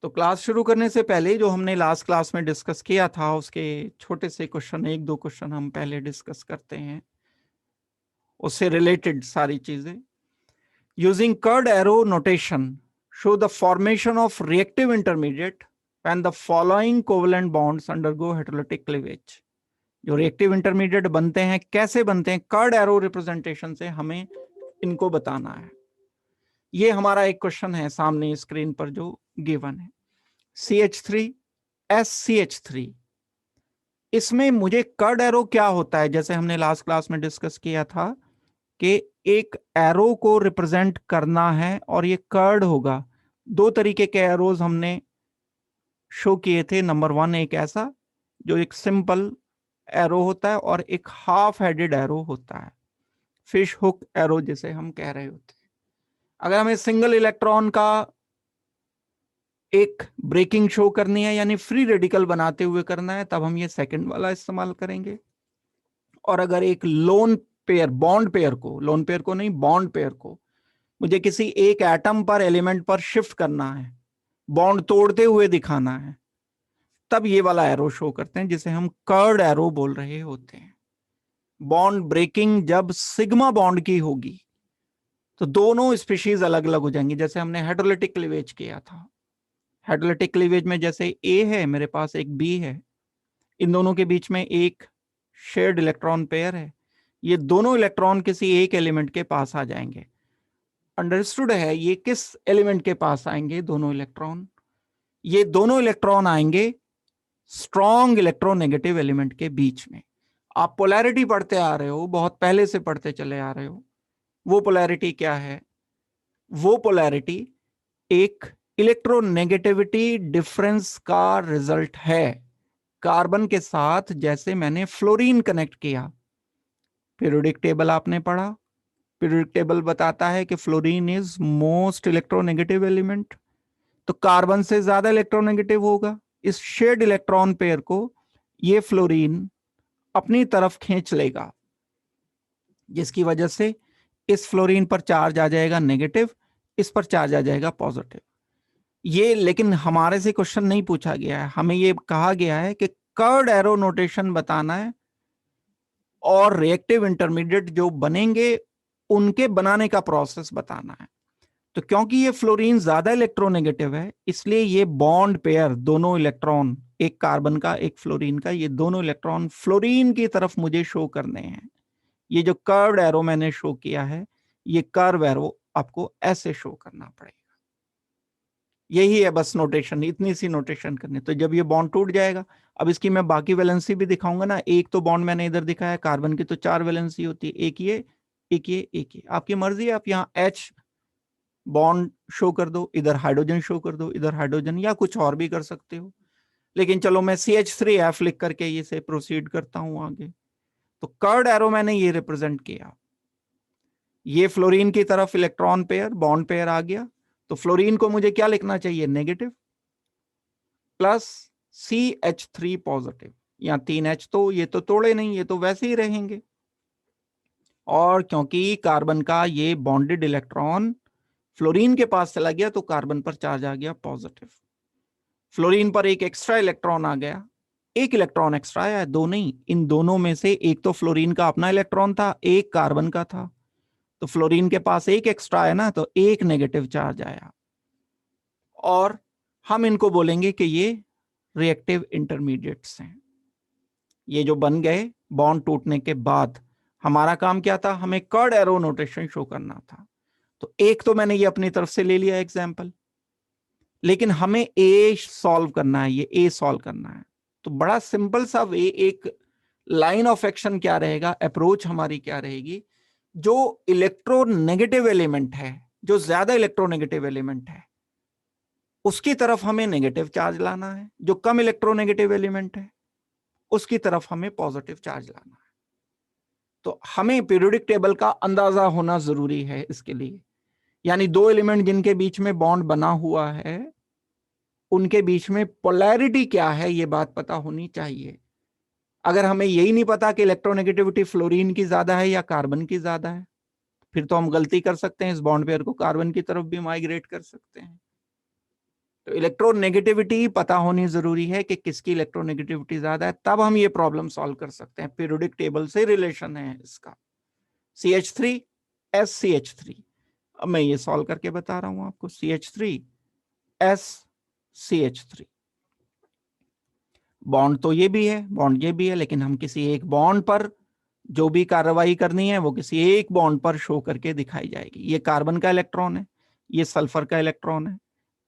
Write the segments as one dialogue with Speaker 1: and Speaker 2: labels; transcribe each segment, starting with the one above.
Speaker 1: तो क्लास शुरू करने से पहले जो हमने लास्ट क्लास में डिस्कस किया था उसके छोटे से क्वेश्चन, एक दो क्वेश्चन हम पहले डिस्कस करते हैं, उससे रिलेटेड सारी चीजें। Using curved arrow notation show the formation of reactive intermediate when the following covalent bonds undergo heterolytic cleavage. जो रिएक्टिव इंटरमीडिएट बनते हैं कैसे बनते हैं, कर्ड एरो रिप्रेजेंटेशन से हमें इनको बताना है। ये हमारा एक क्वेश्चन है सामने स्क्रीन पर जो गिवन है, CH3 SCH3। इसमें मुझे कर्ड एरो क्या होता है, जैसे हमने लास्ट क्लास में डिस्कस किया था कि एक एरो को रिप्रेजेंट करना है और ये कर्ड होगा। दो तरीके के एरोज हमने शो किए थे। नंबर 1 एक ऐसा जो एक सिंपल एरो होता है और एक हाफ हेडेड एरो होता है, फिश हुक एरो जिसे हम कह रहे होते हैं। अगर हमें सिंगल इलेक्ट्रॉन का एक ब्रेकिंग शो करनी है यानी फ्री रेडिकल बनाते हुए करना है, तब हम ये सेकंड वाला इस्तेमाल करेंगे। और अगर एक लोन पेयर, बॉन्ड पेयर को, लोन पेयर को नहीं, बॉन्ड पेयर को मुझे किसी एक एटम पर, एलिमेंट पर शिफ्ट करना है, बॉन्ड तोड़ते हुए दिखाना है, तब ये वाला एरो शो करते हैं जिसे हम कर्ड एरो बोल रहे होते हैं। बॉन्ड ब्रेकिंग जब सिग्मा बॉन्ड की होगी तो दोनों स्पीशीज अलग अलग हो जाएंगी, जैसे हमने हेटेरोलिटिक क्लीवेज किया था। हेटेरोलिटिक क्लीवेज में जैसे ए है, मेरे पास एक बी है, इन दोनों के बीच में एक शेयर्ड इलेक्ट्रॉन पेयर है, ये दोनों इलेक्ट्रॉन किसी एक एलिमेंट के पास आ जाएंगे। अंडरस्टूड है ये किस एलिमेंट के पास आएंगे दोनों इलेक्ट्रॉन? ये दोनों इलेक्ट्रॉन आएंगे स्ट्रॉन्ग इलेक्ट्रोनेगेटिव एलिमेंट के बीच में। आप पोलैरिटी पढ़ते आ रहे हो, बहुत पहले से पढ़ते चले आ रहे हो। वो पोलैरिटी क्या है? वो पोलैरिटी एक इलेक्ट्रोनेगेटिविटी डिफरेंस का रिजल्ट है। कार्बन के साथ जैसे मैंने फ्लोरीन कनेक्ट किया, पीरियोडिक टेबल आपने पढ़ा, पीरियोडिक टेबल बताता है कि fluorine is most electronegative element, तो कार्बन से ज्यादा इलेक्ट्रोनेगेटिव होगा। इस शेयर्ड इलेक्ट्रॉन पेयर को ये फ्लोरीन अपनी तरफ खींच लेगा, जिसकी वजह से इस फ्लोरीन पर चार्ज आ जाएगा नेगेटिव, इस पर चार्ज आ जाएगा पॉजिटिव। ये लेकिन हमारे से क्वेश्चन नहीं पूछा गया है, हमें ये कहा गया है कि कर्ड एरो नोटेशन बताना है और रिएक्टिव इंटरमीडिएट जो बनेंगे उनके बनाने का प्रोसेस बताना है। तो क्योंकि ये फ्लोरीन ज्यादा इलेक्ट्रोनेगेटिव है, इसलिए ये बॉन्ड पेयर, दोनों इलेक्ट्रॉन, एक कार्बन का एक फ्लोरीन का, ये दोनों इलेक्ट्रॉन फ्लोरीन की तरफ मुझे शो करने हैं। ये जो कर्व्ड एरो मैंने शो किया है, ये कर्व एरो आपको ऐसे शो करना पड़ेगा। यही है बस नोटेशन, इतनी सी नोटेशन करनी। तो जब ये बॉन्ड टूट जाएगा, अब इसकी मैं बाकी वैलेंसी भी दिखाऊंगा ना। एक तो बॉन्ड मैंने इधर दिखाया, कार्बन की तो 4 वैलेंसी होती है, एक ये, एक ये, एक ये। आपकी मर्जी है, आप यहाँ H बॉन्ड शो कर दो, इधर हाइड्रोजन शो कर दो, इधर हाइड्रोजन, या कुछ और भी कर सकते हो। लेकिन चलो मैं CH3F लिख करके इसे प्रोसीड करता हूं आगे। तो कर्ड एरो मैंने ये रिप्रेजेंट किया, ये फ्लोरीन की तरफ इलेक्ट्रॉन पेयर, बॉन्ड पेयर आ गया, तो फ्लोरीन को मुझे क्या लिखना चाहिए? Negative plus CH3 positive. यहाँ 3H तो ये तो तोड़े नहीं, ये तो वैसे ही रहेंगे। और क्योंकि कार्बन का ये बॉन्डेड इलेक्ट्रॉन फ्लोरीन के पास चला गया, तो कार्बन पर चार्ज आ गया पॉजिटिव। फ्लोरीन पर एक एक्स्ट्रा इलेक्ट्रॉन आ गया, एक इलेक्ट्रॉन एक्स्ट्रा आया, दो नहीं, इन दोनों में से एक तो फ्लोरीन का अपना इलेक्ट्रॉन था, एक कार्बन का था, तो फ्लोरीन के पास एक एक्स्ट्रा है ना, तो एक नेगेटिव चार्ज आया। और हम इनको बोलेंगे कि ये रिएक्टिव इंटरमीडिएट्स हैं। ये जो बन गए बॉन्ड टूटने के बाद, हमारा काम क्या था? हमें कर्ड एरो नोटेशन शो करना था। तो एक तो मैंने ये अपनी तरफ से ले लिया एग्जाम्पल, लेकिन हमें ए सॉल्व करना है, ये ए सॉल्व करना है। तो बड़ा सिंपल सा वे, एक लाइन ऑफ एक्शन क्या रहेगा, अप्रोच हमारी क्या रहेगी? जो इलेक्ट्रोनेगेटिव एलिमेंट है, जो ज्यादा इलेक्ट्रोनेगेटिव एलिमेंट है, उसकी तरफ हमें नेगेटिव चार्ज लाना है। जो कम इलेक्ट्रोनेगेटिव एलिमेंट है, उसकी तरफ हमें पॉजिटिव चार्ज लाना है। तो हमें पीरियोडिक टेबल का अंदाजा होना जरूरी है इसके लिए। यानी दो एलिमेंट जिनके बीच में बॉन्ड बना हुआ है, उनके बीच में पोलैरिटी क्या है, ये बात पता होनी चाहिए। अगर हमें यही नहीं पता कि इलेक्ट्रोनेगेटिविटी फ्लोरीन की ज्यादा है या कार्बन की ज्यादा है, फिर तो हम गलती कर सकते हैं, इस बॉन्ड पेयर को कार्बन की तरफ भी माइग्रेट कर सकते हैं। तो इलेक्ट्रोनेगेटिविटी पता होनी जरूरी है कि किसकी इलेक्ट्रोनेगेटिविटी ज्यादा है, तब हम ये प्रॉब्लम सॉल्व कर सकते हैं। पीरियोडिक टेबल से रिलेशन है इसका। CH3 SCH3, अब मैं ये सॉल्व करके बता रहा हूं आपको। CH3 SCH3, बॉन्ड तो ये भी है, बॉन्ड ये भी है, लेकिन हम किसी एक बॉन्ड पर जो भी कार्रवाई करनी है वो किसी एक बॉन्ड पर शो करके दिखाई जाएगी। ये कार्बन का इलेक्ट्रॉन है, ये सल्फर का इलेक्ट्रॉन है,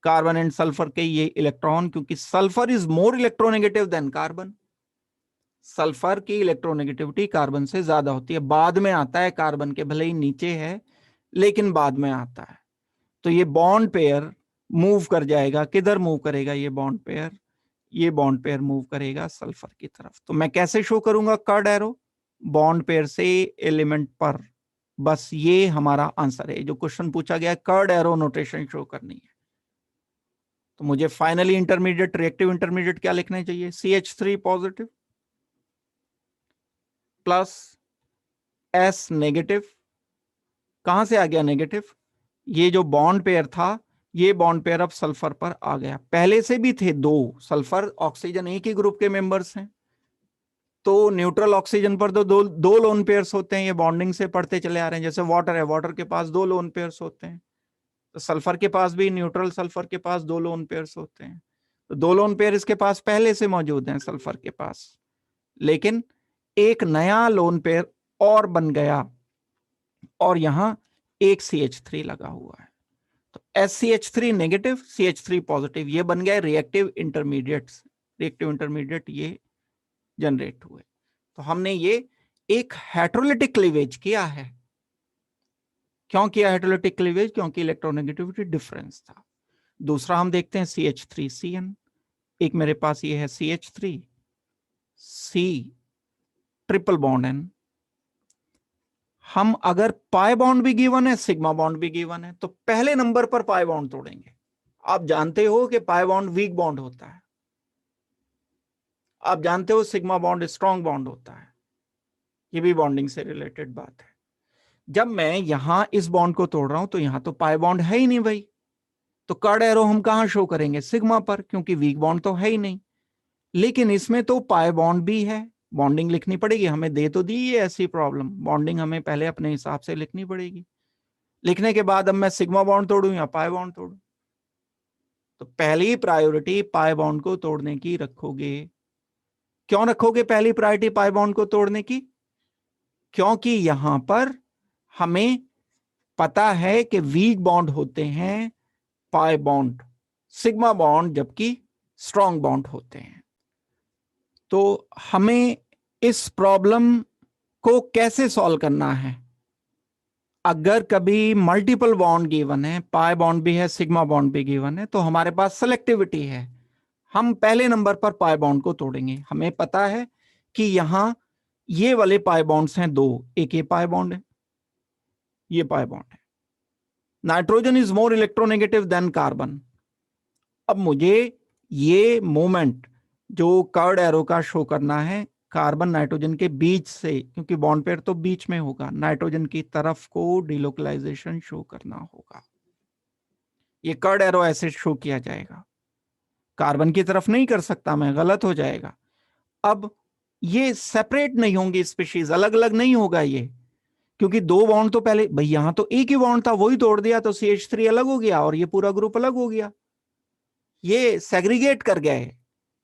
Speaker 1: कार्बन एंड सल्फर के ये इलेक्ट्रॉन, क्योंकि sulphur is more electronegative than carbon. Sulphur की इलेक्ट्रोनेगेटिविटी कार्बन से ज्यादा होती है, बाद में आता है कार्बन के, भले ही नीचे है लेकिन बाद में आता है। तो ये बॉन्ड पेयर मूव कर जाएगा, किधर मूव करेगा ये बॉन्ड पेयर? ये बॉन्ड पेयर मूव करेगा सल्फर की तरफ। तो मैं कैसे शो करूंगा कर्ड एरो? बॉन्ड पेयर से एलिमेंट पर। बस ये हमारा आंसर है। जो क्वेश्चन पूछा गया कर्ड एरो नोटेशन शो करनी है, तो मुझे फाइनली इंटरमीडिएट, रिएक्टिव इंटरमीडिएट क्या लिखना चाहिए? CH3 positive plus S negative. कहां से आ गया नेगेटिव? ये जो बॉन्ड पेयर था, ये बॉन्ड पेयर अब सल्फर पर आ गया। पहले से भी थे दो, सल्फर ऑक्सीजन एक ही ग्रुप के मेंबर्स हैं, तो न्यूट्रल ऑक्सीजन पर तो दो लोन पेयर्स होते हैं। ये बॉन्डिंग से पढ़ते चले आ रहे हैं। जैसे वाटर है, वाटर के पास दो लोन पेयर्स होते हैं, तो सल्फर के पास भी, न्यूट्रल सल्फर के पास दो लोन पेयर्स होते हैं। तो दो लोन पेयर इसके पास पहले से मौजूद हैं सल्फर के पास, लेकिन एक नया लोन पेयर और बन गया और यहां एक CH3 लगा हुआ है। तो SCH3 नेगेटिव, CH3 पॉजिटिव, ये बन गए रिएक्टिव इंटरमीडिएट्स। रिएक्टिव इंटरमीडिएट ये जनरेट हुए। तो हमने ये एक हेटेरोलिटिक क्लीवेज किया है। क्यों किया हेटेरोलिटिक क्लीवेज? क्योंकि इलेक्ट्रोनेगेटिविटी डिफरेंस था। दूसरा हम देखते हैं CH3CN। एक मेरे पास ये है CH3 C triple bond N। हम अगर पाई बॉन्ड भी गिवन है, सिग्मा बॉन्ड भी गिवन है, तो पहले नंबर पर पाई बॉन्ड तोड़ेंगे। आप जानते हो कि पाई बॉन्ड वीक बॉन्ड होता है, आप जानते हो सिग्मा बॉन्ड स्ट्रॉन्ग बॉन्ड होता है। ये भी बॉन्डिंग से रिलेटेड बात है। जब मैं यहां इस बॉन्ड को तोड़ रहा हूं तो यहां तो पाई बॉन्ड है ही नहीं भाई, तो कर्ड एरो हम कहां शो करेंगे? सिग्मा पर, क्योंकि वीक बॉन्ड तो है ही नहीं। लेकिन इसमें तो पाई बॉन्ड भी है, बॉन्डिंग लिखनी पड़ेगी। हमें दे तो दी है ऐसी प्रॉब्लम, बॉन्डिंग हमें पहले अपने हिसाब से लिखनी पड़ेगी। लिखने के बाद अब मैं सिग्मा बॉन्ड तोड़ूं या पाई बॉन्ड तोड़ूं? तो पहली प्रायोरिटी पाई बॉन्ड को तोड़ने की रखोगे। क्यों रखोगे पहली प्रायोरिटी पाई बॉन्ड को तोड़ने की? क्योंकि यहां पर हमें पता है कि वीक बॉन्ड होते हैं पाई बॉन्ड, सिग्मा बॉन्ड जबकि स्ट्रॉन्ग बॉन्ड होते हैं। तो हमें इस प्रॉब्लम को कैसे सॉल्व करना है? अगर कभी मल्टीपल बॉन्ड गिवन है, पाई बॉन्ड भी है, सिग्मा बॉन्ड भी गिवन है, तो हमारे पास सेलेक्टिविटी है। हम पहले नंबर पर पाई बॉन्ड को तोड़ेंगे। हमें पता है कि यहां ये वाले पाई बॉन्ड्स हैं दो, एक ये पाई बॉन्ड है, ये पाई बॉन्ड है। Nitrogen is more electronegative than carbon. अब मुझे ये मोमेंट जो कर्ड एरो का शो करना है कार्बन नाइट्रोजन के बीच से, क्योंकि बॉन्ड पेयर तो बीच में होगा, नाइट्रोजन की तरफ को डिलोकलाइजेशन शो करना होगा। ये कर्ड एरो ऐसे शो किया जाएगा, कार्बन की तरफ नहीं कर सकता मैं, गलत हो जाएगा। अब ये सेपरेट नहीं होंगी स्पीशीज, अलग अलग नहीं होगा ये, क्योंकि दो बॉन्ड तो पहले भाई यहां तो एक ही बॉन्ड था, वही तोड़ दिया तो CH3 अलग हो गया और ये पूरा ग्रुप अलग हो गया। ये सेग्रीगेट कर गए,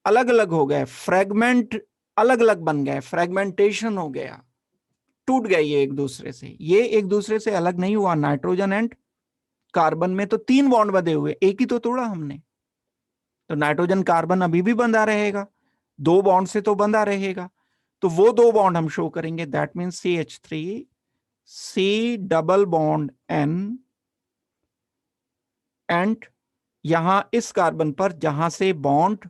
Speaker 1: अलग अलग हो गए, फ्रेगमेंट अलग अलग बन गए, फ्रेगमेंटेशन हो गया, टूट गए ये एक दूसरे से। ये एक दूसरे से अलग नहीं हुआ। नाइट्रोजन एंड कार्बन में तो तीन बॉन्ड बंधे हुए, एक ही तो तोड़ा हमने। तो नाइट्रोजन कार्बन अभी भी बंधा रहेगा, दो बॉन्ड से तो बंधा रहेगा। तो वो दो बॉन्ड हम शो करेंगे, that mean CH3 C double bond N, and यहां इस कार्बन पर जहां से बॉन्ड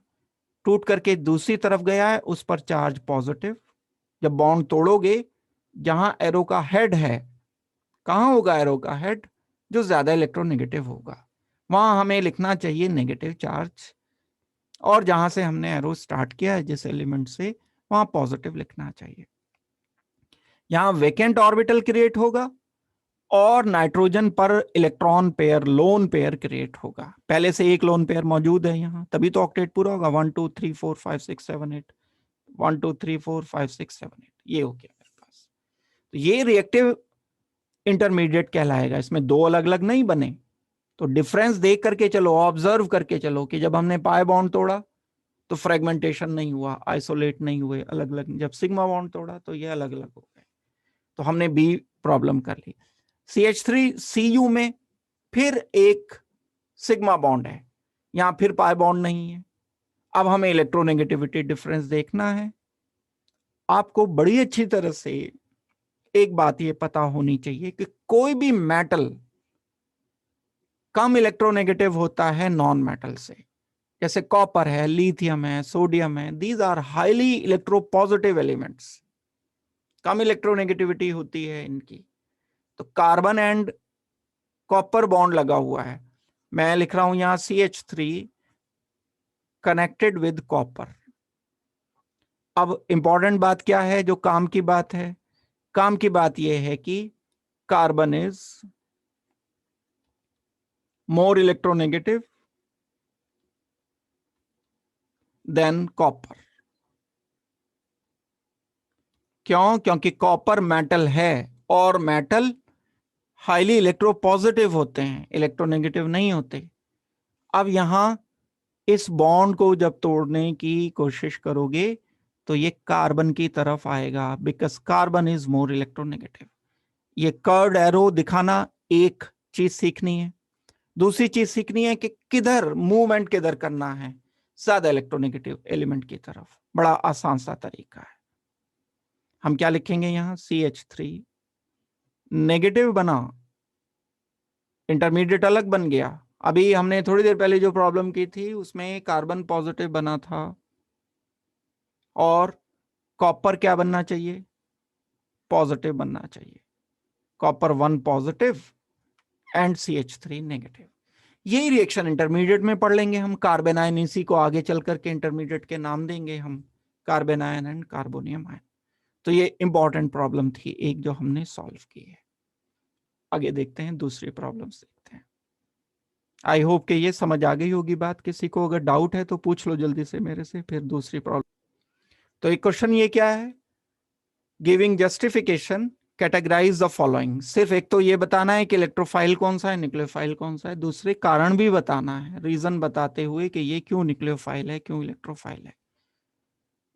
Speaker 1: टूट करके दूसरी तरफ गया है उस पर चार्ज पॉजिटिव। जब बॉन्ड तोड़ोगे, जहां एरो का हेड है, कहां होगा एरो का हेड? जो ज्यादा इलेक्ट्रोनेगेटिव होगा, वहां हमें लिखना चाहिए नेगेटिव चार्ज, और जहां से हमने एरो स्टार्ट किया है जिस एलिमेंट से, वहां पॉजिटिव लिखना चाहिए। यहां वेकेंट ऑर्बिटल क्रिएट होगा और नाइट्रोजन पर electron pair, lone pair create होगा। पहले से एक लोन पेयर मौजूद है यहाँ, तभी तो ऑक्टेट पूरा होगा। 1 2 3 4 5 6 7 8, 1 2 3 4 5 6 7 8, ये हो गया मेरे पास। तो ये रिएक्टिव इंटरमीडिएट कहलाएगा। इसमें दो अलग अलग नहीं बने, तो डिफरेंस देख करके चलो, ऑब्जर्व करके चलो कि जब हमने पाई बॉन्ड तोड़ा तो फ्रेगमेंटेशन नहीं हुआ, आइसोलेट नहीं हुए अलग अलग। जब सिग्मा बॉन्ड तोड़ा तो ये अलग अलग हो गए। तो हमने बी प्रॉब्लम कर ली। CH3Cu में फिर एक सिग्मा बॉन्ड है, यहां फिर पाई बॉन्ड नहीं है। अब हमें इलेक्ट्रोनेगेटिविटी डिफरेंस देखना है। आपको बड़ी अच्छी तरह से एक बात ये पता होनी चाहिए कि कोई भी मेटल कम इलेक्ट्रोनेगेटिव होता है नॉन मेटल से। जैसे कॉपर है, लिथियम है, सोडियम है, these are highly electropositive elements, कम इलेक्ट्रोनेगेटिविटी होती है इनकी। तो कार्बन एंड कॉपर बॉन्ड लगा हुआ है, मैं लिख रहा हूं यहां CH3 कनेक्टेड विद कॉपर। अब इंपॉर्टेंट बात क्या है, जो काम की बात है? काम की बात यह है कि carbon is more electronegative than copper. क्यों? क्योंकि कॉपर मेटल है और मेटल हाईली इलेक्ट्रोपॉजिटिव होते हैं, इलेक्ट्रोनेगेटिव नहीं होते। अब यहां इस बॉन्ड को जब तोड़ने की कोशिश करोगे तो ये कार्बन की तरफ आएगा, because carbon is more electronegative. ये कर्व्ड एरो दिखाना एक चीज सीखनी है। दूसरी चीज सीखनी है कि किधर मूवमेंट किधर करना है, ज्यादा इलेक्ट्रोनेगेटिव एलिमेंट की तरफ। बड़ा आसान सा तरीका है। हम क्या लिखेंगे यहां? CH3 नेगेटिव बना, इंटरमीडिएट अलग बन गया। अभी हमने थोड़ी देर पहले जो प्रॉब्लम की थी उसमें कार्बन पॉजिटिव बना था, और कॉपर क्या बनना चाहिए? पॉजिटिव बनना चाहिए। Copper 1 positive and CH3 negative. यही रिएक्शन इंटरमीडिएट में पढ़ लेंगे हम। कार्बन आयन, इसी को आगे चल करके इंटरमीडिएट के नाम देंगे हम, carbon ion and carbonium ion. तो ये इंपॉर्टेंट प्रॉब्लम थी एक, जो हमने सॉल्व की है। आगे देखते हैं, दूसरी प्रॉब्लम देखते हैं। आई होप कि ये समझ आ गई होगी बात। किसी को अगर डाउट है तो पूछ लो जल्दी से मेरे से। फिर दूसरी प्रॉब्लम। तो एक क्वेश्चन ये क्या है? Giving justification categorise the following. सिर्फ एक तो ये बताना है कि इलेक्ट्रोफाइल कौन सा है, न्यूक्लियोफाइल कौन सा है। दूसरे कारण भी बताना है, रीजन बताते हुए कि ये क्यों न्यूक्लियोफाइल है, क्यों इलेक्ट्रोफाइल है।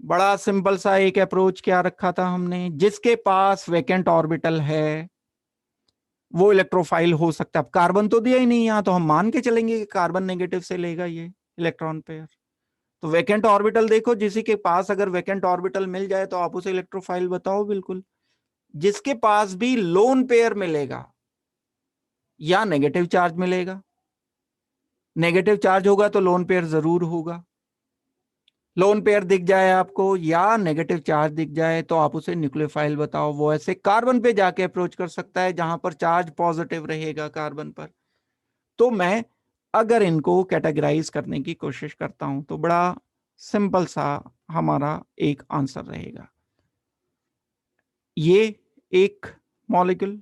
Speaker 1: बड़ा सिंपल सा एक अप्रोच क्या रखा था हमने, जिसके पास वैकेंट ऑर्बिटल है वो इलेक्ट्रोफाइल हो सकता है। अब कार्बन तो दिया ही नहीं यहां, तो हम मान के चलेंगे कि कार्बन नेगेटिव से लेगा ये इलेक्ट्रॉन पेयर। तो वैकेंट ऑर्बिटल देखो, जिसी के पास अगर वैकेंट ऑर्बिटल मिल जाए तो आप उसे इलेक्ट्रोफाइल बताओ। बिल्कुल। जिसके पास भी लोन पेयर मिलेगा या नेगेटिव चार्ज मिलेगा, नेगेटिव चार्ज होगा तो लोन पेयर जरूर होगा। लोन पेयर दिख जाए आपको या नेगेटिव चार्ज दिख जाए तो आप उसे न्यूक्लियोफाइल बताओ। वो ऐसे कार्बन पे जाके अप्रोच कर सकता है जहां पर चार्ज पॉजिटिव रहेगा कार्बन पर। तो मैं अगर इनको कैटेगराइज करने की कोशिश करता हूं तो बड़ा सिंपल सा हमारा एक आंसर रहेगा। ये एक मॉलिक्यूल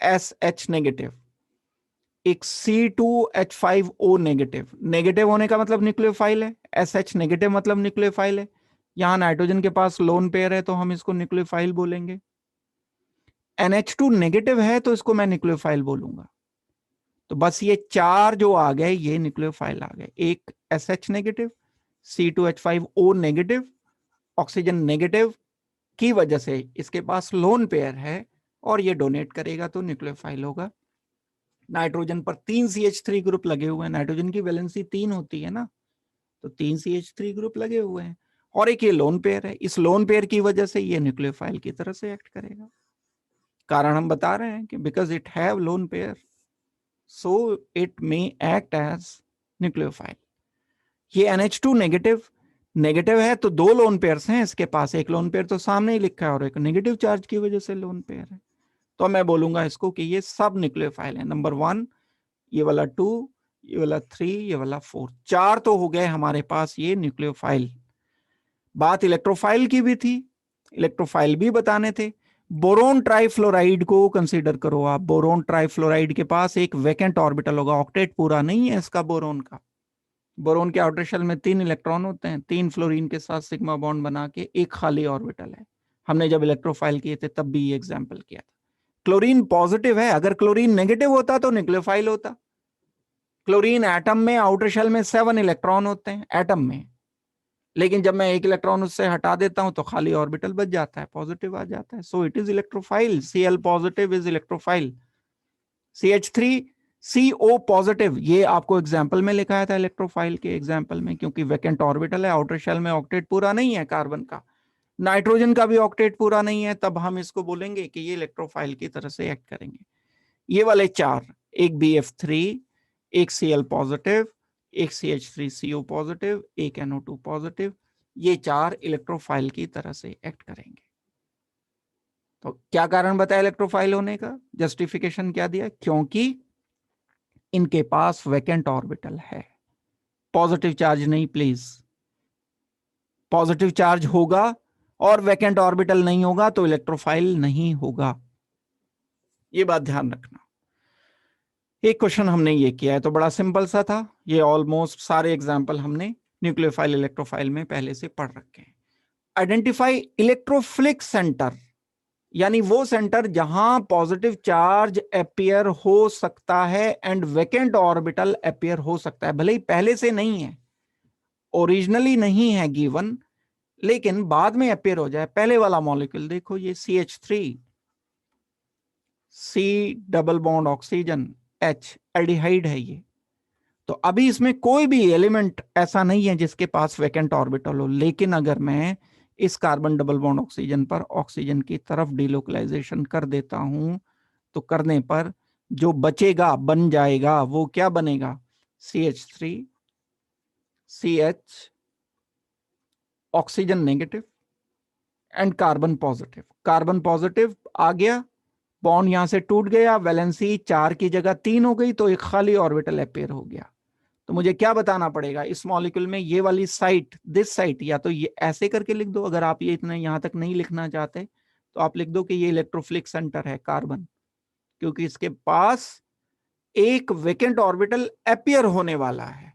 Speaker 1: SH नेगेटिव, एक C2H5O नेगेटिव। नेगेटिव होने का मतलब न्यूक्लियोफाइल है, SH नेगेटिव मतलब न्यूक्लियोफाइल है। यहां नाइट्रोजन के पास लोन पेयर है तो हम इसको न्यूक्लियोफाइल बोलेंगे। NH2 नेगेटिव है तो इसको मैं न्यूक्लियोफाइल बोलूंगा। तो बस ये चार जो आ गए ये न्यूक्लियोफाइल आ गए। एक SH negative, C2H5O negative, oxygen negative की वजह से इसके पास लोन पेयर है और ये डोनेट करेगा तो न्यूक्लियोफाइल होगा। नाइट्रोजन पर 3 CH3 ग्रुप लगे हुए हैं, नाइट्रोजन की वैलेंसी 3 होती है ना, तो 3 CH3 ग्रुप लगे हुए हैं और एक ये लोन पेयर है। इस लोन पेयर की वजह से ये न्यूक्लियोफाइल की तरह से एक्ट करेगा। कारण हम बता रहे हैं कि because it have lone pair so it may act as nucleophile. ये NH2 नेगेटिव, नेगेटिव है तो दो लोन पेयर्स हैं इसके पास। एक लोन पेयर तो सामने ही लिखा है और एक नेगेटिव चार्ज की वजह से लोन पेयर है। तो मैं बोलूंगा इसको कि ये सब न्यूक्लियोफाइल है। नंबर 1, ये वाला 2, ये वाला 3, ये वाला 4, 4 तो हो गए हमारे पास ये न्यूक्लियोफाइल। बात इलेक्ट्रोफाइल की भी थी, इलेक्ट्रोफाइल भी बताने थे। बोरोन ट्राइफ्लोराइड को कंसीडर करो आप। बोरोन ट्राइफ्लोराइड के पास एक वैकेंट ऑर्बिटल होगा, ऑक्टेट पूरा नहीं है इसका बोरोन का। बोरोन के आउटर शेल में 3 इलेक्ट्रॉन होते हैं, 3 फ्लोरीन के साथ सिग्मा बॉन्ड बना के एक खाली ऑर्बिटल है। हमने जब इलेक्ट्रोफाइल किए थे तब भी ये एग्जाम्पल किया था। क्लोरीन पॉजिटिव है, अगर क्लोरीन नेगेटिव होता तो न्यूक्लियोफाइल होता। क्लोरीन एटम में आउटर शेल में 7 इलेक्ट्रॉन होते हैं एटम में, लेकिन जब मैं एक इलेक्ट्रॉन उससे हटा देता हूं तो खाली ऑर्बिटल बच जाता है, पॉजिटिव आ जाता है। So it is electrophile. Cl positive is electrophile. CH3CO positive, ये आपको एग्जाम्पल में लिखाया था इलेक्ट्रोफाइल के एग्जाम्पल में, क्योंकि वैकेंट ऑर्बिटल है, आउटर शेल में ऑक्टेट पूरा नहीं है कार्बन का, नाइट्रोजन का भी ऑक्टेट पूरा नहीं है, तब हम इसको बोलेंगे कि ये इलेक्ट्रोफाइल की तरह से एक्ट करेंगे। ये वाले 4, एक BF3, एक Cl पॉजिटिव, एक CH3CO पॉजिटिव, एक NO2 पॉजिटिव, ये 4 इलेक्ट्रोफाइल की तरह से एक्ट करेंगे। तो क्या कारण बताया इलेक्ट्रोफाइल होने का? जस्टिफिकेशन क्या दिया? क्योंकि इनके पास वैकेंट ऑर्बिटल है। पॉजिटिव चार्ज नहीं प्लीज, पॉजिटिव चार्ज होगा और वैकेंट ऑर्बिटल नहीं होगा तो इलेक्ट्रोफाइल नहीं होगा, ये बात ध्यान रखना। एक क्वेश्चन हमने ये किया है तो बड़ा सिंपल सा था, ये ऑलमोस्ट सारे एग्जाम्पल हमने न्यूक्लियोफाइल इलेक्ट्रोफाइल में पहले से पढ़ रखे हैं। आइडेंटिफाई इलेक्ट्रोफिलिक सेंटर, यानी वो सेंटर जहां पॉजिटिव चार्ज अपियर हो सकता है एंड वैकेंट ऑर्बिटल अपियर हो सकता है, भले ही पहले से नहीं है, ओरिजिनली नहीं है गिवन, लेकिन बाद में अपियर हो जाए। पहले वाला मॉलिक्यूल देखो, ये CH3, C double bond oxygen H, aldehyde है ये। तो अभी इसमें कोई भी एलिमेंट ऐसा नहीं है जिसके पास वैकेंट ऑर्बिटल हो, लेकिन अगर मैं इस कार्बन डबल बॉन्ड ऑक्सीजन पर ऑक्सीजन की तरफ डिलोकलाइजेशन कर देता हूं तो करने पर जो बचेगा बन जाएगा, वो क्या बनेगा? CH3 CH oxygen negative and carbon positive. Carbon positive आ गया, बॉन्ड यहां से टूट गया, वैलेंसी 4 की जगह 3 हो गई, तो एक खाली ऑर्बिटल अपेयर हो गया। तो मुझे क्या बताना पड़ेगा? इस मॉलिक्यूल में ये वाली साइट, दिस साइट, या तो ये ऐसे करके लिख दो, अगर आप ये इतना यहां तक नहीं लिखना चाहते तो आप लिख दो कि ये इलेक्ट्रोफिलिक सेंटर है कार्बन, क्योंकि इसके पास एक वैकेंट ऑर्बिटल अपियर होने वाला है।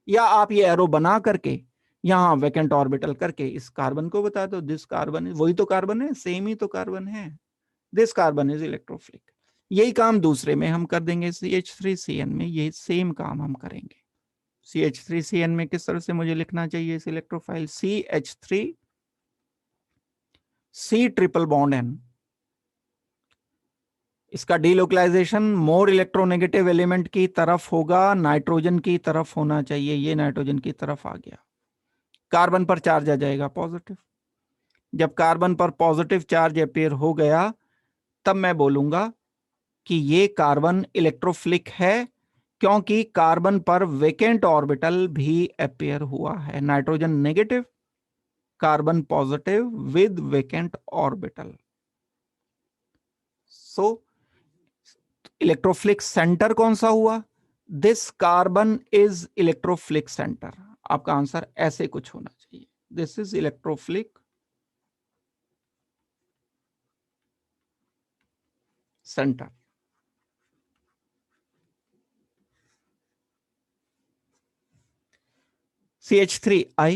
Speaker 1: या आप ये एरो बना करके यहां वैकेंट ऑर्बिटल करके इस कार्बन को बता दो दिस कार्बन, वही तो कार्बन है, सेम ही तो कार्बन है, दिस कार्बन इज इलेक्ट्रोफिलिक। यही काम दूसरे में हम कर देंगे, CH3CN में ये सेम काम हम करेंगे। CH3CN में किस तरह से मुझे लिखना चाहिए इस electrophile? CH3 C triple bond N, इसका डीलोकलाइजेशन मोर इलेक्ट्रोनेगेटिव एलिमेंट की तरफ होगा, नाइट्रोजन की तरफ होना चाहिए, ये नाइट्रोजन की तरफ आ गया, कार्बन पर चार्ज आ जाएगा पॉजिटिव। जब कार्बन पर पॉजिटिव चार्ज अपेयर हो गया तब मैं बोलूंगा कि ये कार्बन इलेक्ट्रोफिलिक है, क्योंकि कार्बन पर वैकेंट ऑर्बिटल भी अपेयर हुआ है, nitrogen negative, carbon positive with vacant orbital. So electrophilic centre कौन सा हुआ? This carbon is electrophilic centre. आपका आंसर ऐसे कुछ होना चाहिए, this is electrophilic centre. CH3I,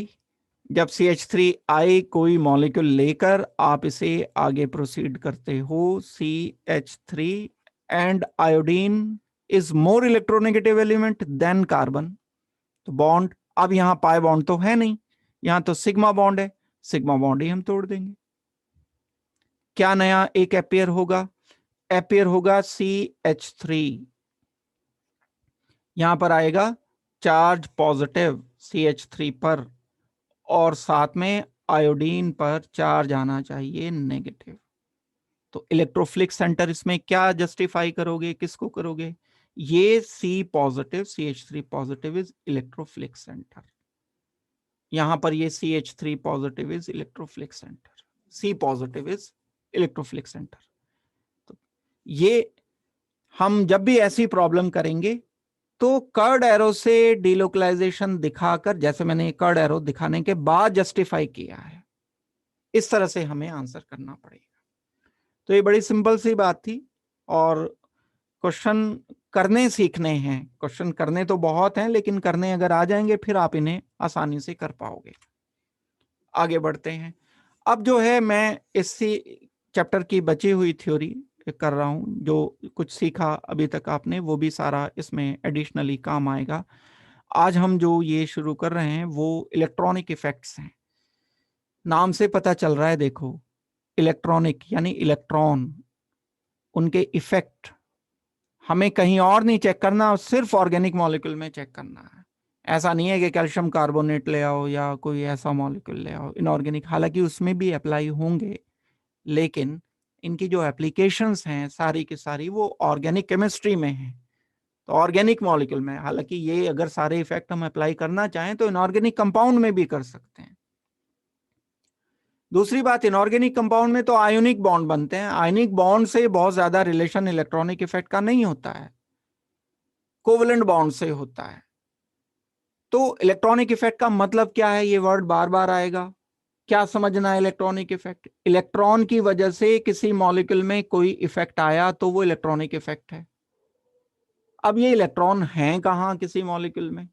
Speaker 1: जब CH3I कोई मॉलिक्यूल लेकर आप इसे आगे प्रोसीड करते हो, CH3 and iodine is more electronegative element than carbon, तो बॉन्ड, अब यहां पाई बॉन्ड तो है नहीं, यहां तो सिग्मा बॉन्ड है, सिग्मा बॉन्ड ही हम तोड़ देंगे। क्या नया एक अपेयर होगा? अपेयर होगा CH3, यहां पर आएगा चार्ज पॉजिटिव CH3 पर, और साथ में आयोडीन पर चार्ज आना चाहिए नेगेटिव। तो इलेक्ट्रोफिलिक सेंटर इसमें क्या जस्टिफाई करोगे, किसको करोगे? ये C positive CH3 positive is electrophilic centre, यहां पर ये CH3 positive is electrophilic centre, C positive is electrophilic centre. तो ये हम जब भी ऐसी प्रॉब्लम करेंगे तो कर्ड एरो से डिलोकलाइजेशन दिखाकर, जैसे मैंने कर्ड एरो दिखाने के बाद जस्टिफाई किया है, इस तरह से हमें आंसर करना पड़ेगा। तो ये बड़ी सिंपल सी बात थी, और क्वेश्चन करने सीखने हैं। क्वेश्चन करने तो बहुत हैं, लेकिन करने अगर आ जाएंगे फिर आप इन्हें आसानी से कर पाओगे। आगे बढ़ते हैं। अब जो है मैं इसी चैप्टर की बची हुई थ्योरी कर रहा हूं। जो कुछ सीखा अभी तक आपने वो भी सारा इसमें एडिशनली काम आएगा। आज हम जो ये शुरू कर रहे हैं वो इलेक्ट्रॉनिक इफेक्ट्स हैं। नाम से पता चल रहा है, देखो, इलेक्ट्रॉनिक यानी इलेक्ट्रॉन, उनके इफेक्ट हमें कहीं और नहीं चेक करना, सिर्फ ऑर्गेनिक मॉलिक्यूल में चेक करना है। ऐसा नहीं है कि कैल्शियम कार्बोनेट ले आओ या कोई ऐसा मॉलिक्यूल ले आओ इनऑर्गेनिक, हालांकि उसमें भी अप्लाई होंगे, लेकिन इनकी जो एप्लीकेशंस हैं सारी की सारी वो ऑर्गेनिक केमिस्ट्री में हैं, तो ऑर्गेनिक मॉलिक्यूल में। हालांकि ये अगर सारे इफेक्ट हम अप्लाई करना चाहें तो इनऑर्गेनिक कंपाउंड में भी कर सकते हैं। दूसरी बात, इनऑर्गेनिक कंपाउंड में तो आयोनिक बॉन्ड बनते हैं। आयोनिक बॉन्ड से बहुत ज्यादा रिलेशन इलेक्ट्रॉनिक इफेक्ट का नहीं होता है, कोवलेंट बॉन्ड से होता है। तो इलेक्ट्रॉनिक इफेक्ट का मतलब क्या है, ये वर्ड बार बार आएगा। क्या समझना है इलेक्ट्रॉनिक इफेक्ट? इलेक्ट्रॉन की वजह से किसी मॉलिक्यूल में कोई इफेक्ट आया तो वो इलेक्ट्रॉनिक इफेक्ट है। अब ये इलेक्ट्रॉन हैं कहां किसी मॉलिक्यूल में?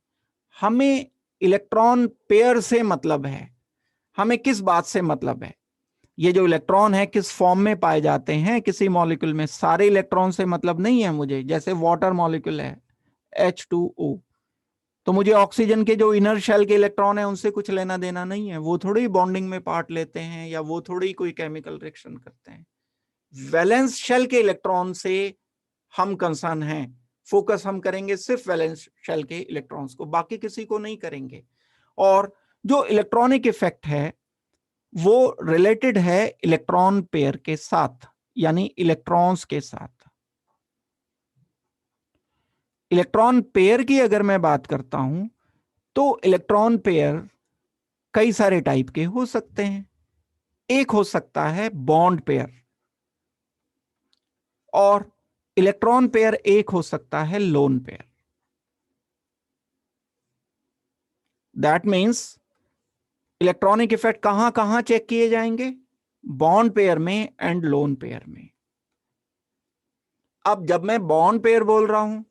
Speaker 1: हमें इलेक्ट्रॉन पेयर से मतलब है। हमें किस बात से मतलब है? ये जो इलेक्ट्रॉन है किस फॉर्म में पाए जाते हैं किसी मॉलिक्यूल में, सारे इलेक्ट्रॉन से मतलब नहीं है मुझे। जैसे वाटर मॉलिक्यूल है H2O, तो मुझे ऑक्सीजन के जो इनर शेल के इलेक्ट्रॉन है उनसे कुछ लेना देना नहीं है। वो थोड़ी बॉन्डिंग में पार्ट लेते हैं या वो थोड़ी कोई केमिकल रिएक्शन करते हैं। वैलेंस शेल के इलेक्ट्रॉन से हम कंसर्न हैं। फोकस हम करेंगे सिर्फ वैलेंस शेल के इलेक्ट्रॉन्स को, बाकी किसी को नहीं करेंगे। और जो इलेक्ट्रॉनिक इफेक्ट है वो रिलेटेड है इलेक्ट्रॉन पेयर के साथ, यानी इलेक्ट्रॉन्स के साथ। इलेक्ट्रॉन पेयर की अगर मैं बात करता हूं तो इलेक्ट्रॉन पेयर कई सारे टाइप के हो सकते हैं। एक हो सकता है बॉन्ड पेयर, और इलेक्ट्रॉन पेयर एक हो सकता है lone pair. That means electronic effect कहां कहां चेक किए जाएंगे? बॉन्ड पेयर में एंड लोन पेयर में। अब जब मैं बॉन्ड पेयर बोल रहा हूं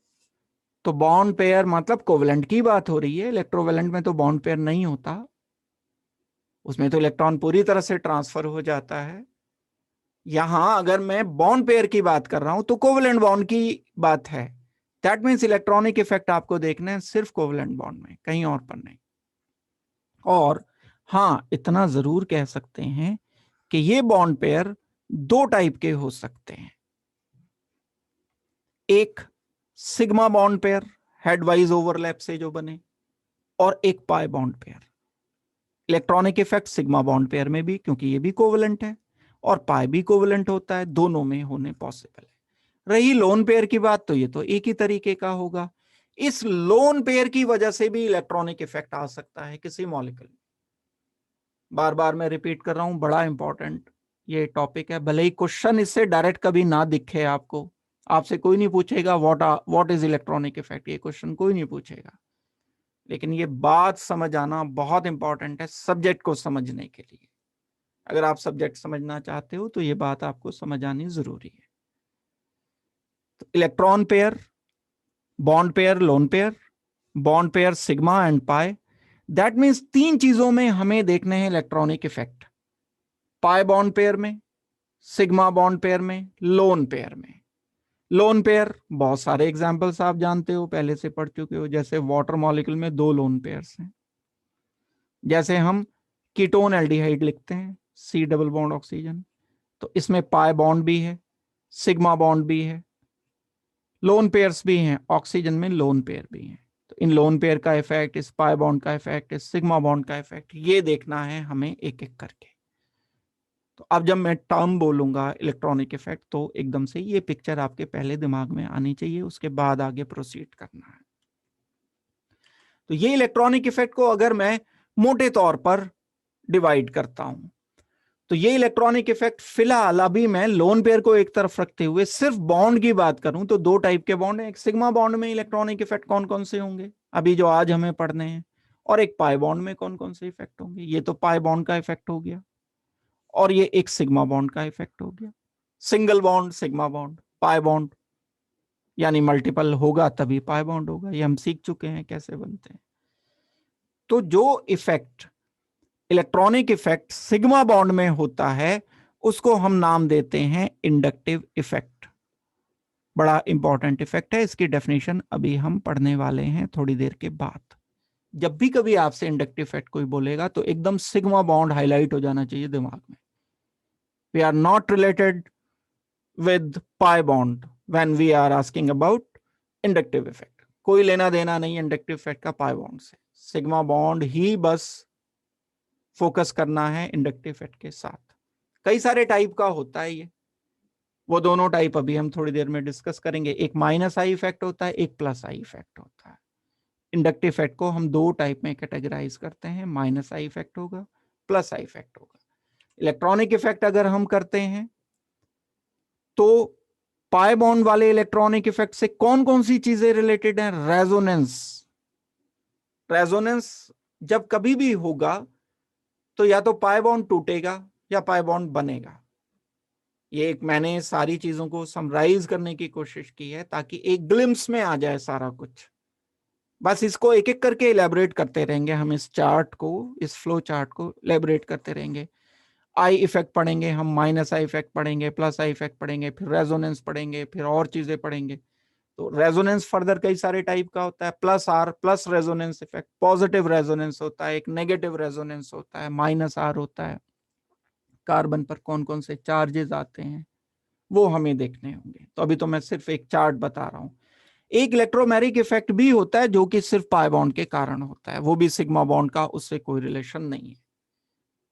Speaker 1: तो बॉन्ड पेयर मतलब कोवेलेंट की बात हो रही है। इलेक्ट्रोवेलेंट में तो बॉन्ड पेयर नहीं होता, उसमें तो इलेक्ट्रॉन पूरी तरह से ट्रांसफर हो जाता है। यहां अगर मैं बॉन्ड पेयर की बात कर रहा हूं तो कोवेलेंट बॉन्ड की बात है। दैट मीन्स इलेक्ट्रॉनिक इफेक्ट आपको देखना है सिर्फ कोवेलेंट बॉन्ड में, कहीं और पर नहीं। और हाँ, इतना जरूर कह सकते हैं कि ये बॉन्ड पेयर दो टाइप के हो सकते हैं। एक सिग्मा बॉन्ड पेयर, हेडवाइज ओवरलैप से जो बने, और एक pi bond pair. Electronic effect sigma bond pair में भी, क्योंकि ये भी कोवेलेंट है, और पाई भी कोवेलेंट होता है, दोनों में होने पॉसिबल है। रही लोन पेयर की बात, तो ये तो एक ही तरीके का होगा। इस लोन पेयर की वजह से भी इलेक्ट्रॉनिक इफेक्ट आ सकता है किसी मॉलिक्यूल में। बार बार मैं रिपीट कर रहा हूं, बड़ा इंपॉर्टेंट ये टॉपिक है। भले ही क्वेश्चन इससे डायरेक्ट कभी ना दिखे आपको, आपसे कोई नहीं पूछेगा व्हाट इज इलेक्ट्रॉनिक इफेक्ट, ये क्वेश्चन कोई नहीं पूछेगा, लेकिन ये बात समझ आना बहुत इंपॉर्टेंट है सब्जेक्ट को समझने के लिए। अगर आप सब्जेक्ट समझना चाहते हो तो ये बात आपको समझ आनी जरूरी है। तो electron pair, bond pair, lone pair, bond pair sigma and pi. That means तीन चीजों में हमें देखने हैं electronic effect. Pi bond pair में, सिग्मा बॉन्ड पेयर में, लोन पेयर में। लोन पेयर बहुत सारे एग्जांपल्स आप जानते हो, पहले से पढ़ चुके हो। जैसे वाटर मॉलिक्यूल में दो लोन पेयर्स हैं। जैसे हम कीटोन एल्डिहाइड लिखते हैं, C डबल बॉन्ड ऑक्सीजन, तो इसमें पाई बॉन्ड भी है, सिग्मा बॉन्ड भी है, लोन पेयर्स भी हैं, ऑक्सीजन में लोन पेयर भी हैं। तो इन लोन पेयर का इफेक्ट, इस पाई बॉन्ड का इफेक्ट, इस सिग्मा बॉन्ड का इफेक्ट, ये देखना है हमें एक एक करके। तो अब जब मैं टर्म बोलूंगा इलेक्ट्रॉनिक इफेक्ट तो एकदम से ये पिक्चर आपके पहले दिमाग में आनी चाहिए, उसके बाद आगे प्रोसीड करना है। तो ये इलेक्ट्रॉनिक इफेक्ट को अगर मैं मोटे तौर पर डिवाइड करता हूं तो ये इलेक्ट्रॉनिक इफेक्ट, फिलहाल अभी मैं लोन पेयर को एक तरफ रखते हुए सिर्फ बॉन्ड की बात करूं तो दो टाइप के बॉन्ड है। एक सिग्मा बॉन्ड में इलेक्ट्रॉनिक इफेक्ट कौन कौन से होंगे अभी जो आज हमें पढ़ने हैं, और एक पाई बॉन्ड में कौन कौन से इफेक्ट होंगे। ये तो पाई बॉन्ड का इफेक्ट हो गया, और ये एक सिग्मा बॉन्ड का इफेक्ट हो गया। Single bond sigma bond, pi bond यानी मल्टीपल होगा तभी पाई बॉन्ड होगा, ये हम सीख चुके हैं कैसे बनते हैं। तो जो effect, electronic effect sigma bond में होता है उसको हम नाम देते हैं इंडक्टिव इफेक्ट। बड़ा इंपॉर्टेंट इफेक्ट है, इसकी डेफिनेशन अभी हम पढ़ने वाले हैं थोड़ी देर के बाद। जब भी कभी आपसे इंडक्टिव इफेक्ट कोई बोलेगा तो एकदम सिग्मा बॉन्ड हाईलाइट हो जाना चाहिए दिमाग में। We are not related with pi bond when we are asking about inductive effect. कोई लेना देना नहीं इंडक्टिव इफेक्ट का पाई बॉन्ड से, सिग्मा बॉन्ड ही बस फोकस करना है इंडक्टिव इफेक्ट के साथ। कई सारे टाइप का होता है ये, वो दोनों टाइप अभी हम थोड़ी देर में डिस्कस करेंगे। एक माइनस आई इफेक्ट होता है, एक प्लस आई इफेक्ट होता है। इंडक्टिव इफेक्ट को हम दो टाइप में कैटेगराइज करते हैं, माइनस आई इफेक्ट होगा, प्लस आई इफेक्ट होगा। इलेक्ट्रॉनिक इफेक्ट अगर हम करते हैं तो पाई बॉन्ड वाले इलेक्ट्रॉनिक इफेक्ट से कौन कौन सी चीजें रिलेटेड हैं? रेजोनेंस। रेजोनेंस जब कभी भी होगा तो या तो पाई बॉन्ड टूटेगा या पाई बॉन्ड बनेगा। ये एक मैंने सारी चीजों को समराइज करने की कोशिश की है ताकि एक ग्लिम्स में आ जाए सारा कुछ। बस इसको एक एक करके इलेबोरेट करते रहेंगे हम, इस चार्ट को, इस फ्लो चार्ट को इलेबोरेट करते रहेंगे। आई इफेक्ट पढ़ेंगे हम, माइनस आई इफेक्ट पढ़ेंगे, प्लस आई इफेक्ट पढ़ेंगे, फिर रेजोनेंस पढ़ेंगे, फिर और चीजें पढ़ेंगे। तो रेजोनेंस फर्दर कई सारे टाइप का होता है, plus R plus resonance effect, positive resonance होता है, एक नेगेटिव रेजोनेंस होता है, माइनस आर होता है। कार्बन पर कौन कौन से चार्जेस आते हैं वो हमें देखने होंगे। तो अभी तो मैं सिर्फ एक चार्ट बता रहा हूं। एक इलेक्ट्रोमैरिक इफेक्ट भी होता है जो कि सिर्फ पाई बॉन्ड के कारण होता है, वो भी सिग्मा बॉन्ड का उससे कोई रिलेशन नहीं है।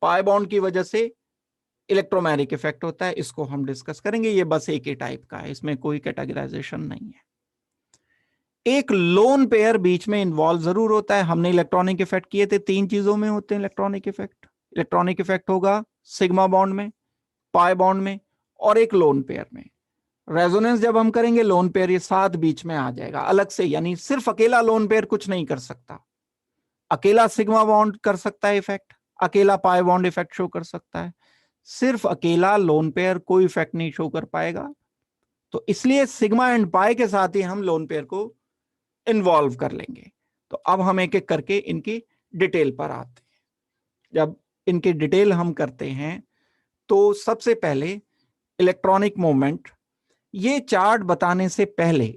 Speaker 1: पाई बॉन्ड की वजह से इलेक्ट्रोमैरिक इफेक्ट होता है, इसको हम डिस्कस करेंगे। ये बस एक ही टाइप का है, इसमें कोई कैटेगराइजेशन नहीं है। एक लोन पेयर बीच में इन्वॉल्व जरूर होता है। हमने इलेक्ट्रॉनिक इफेक्ट किए थे, तीन चीजों में होते हैं इलेक्ट्रॉनिक इफेक्ट। इलेक्ट्रॉनिक इफेक्ट होगा सिग्मा बॉन्ड में, पाई बॉन्ड में और एक लोन पेयर में। रेजोनेंस जब हम करेंगे लोन पेयर ये साथ बीच में आ जाएगा अलग से, यानी सिर्फ अकेला लोन पेयर कुछ नहीं कर सकता। अकेला सिग्मा बॉन्ड कर सकता है इफेक्ट, अकेला पाई बॉन्ड इफेक्ट शो कर सकता है, सिर्फ अकेला लोन पेयर कोई इफेक्ट नहीं शो कर पाएगा। तो इसलिए सिग्मा एंड पाई के साथ ही हम लोन पेयर को इन्वॉल्व कर लेंगे। तो अब हम एक एक करके इनकी डिटेल पर आते हैं। जब इनकी डिटेल हम करते हैं तो सबसे पहले इलेक्ट्रॉनिक मूवमेंट। ये चार्ट बताने से पहले,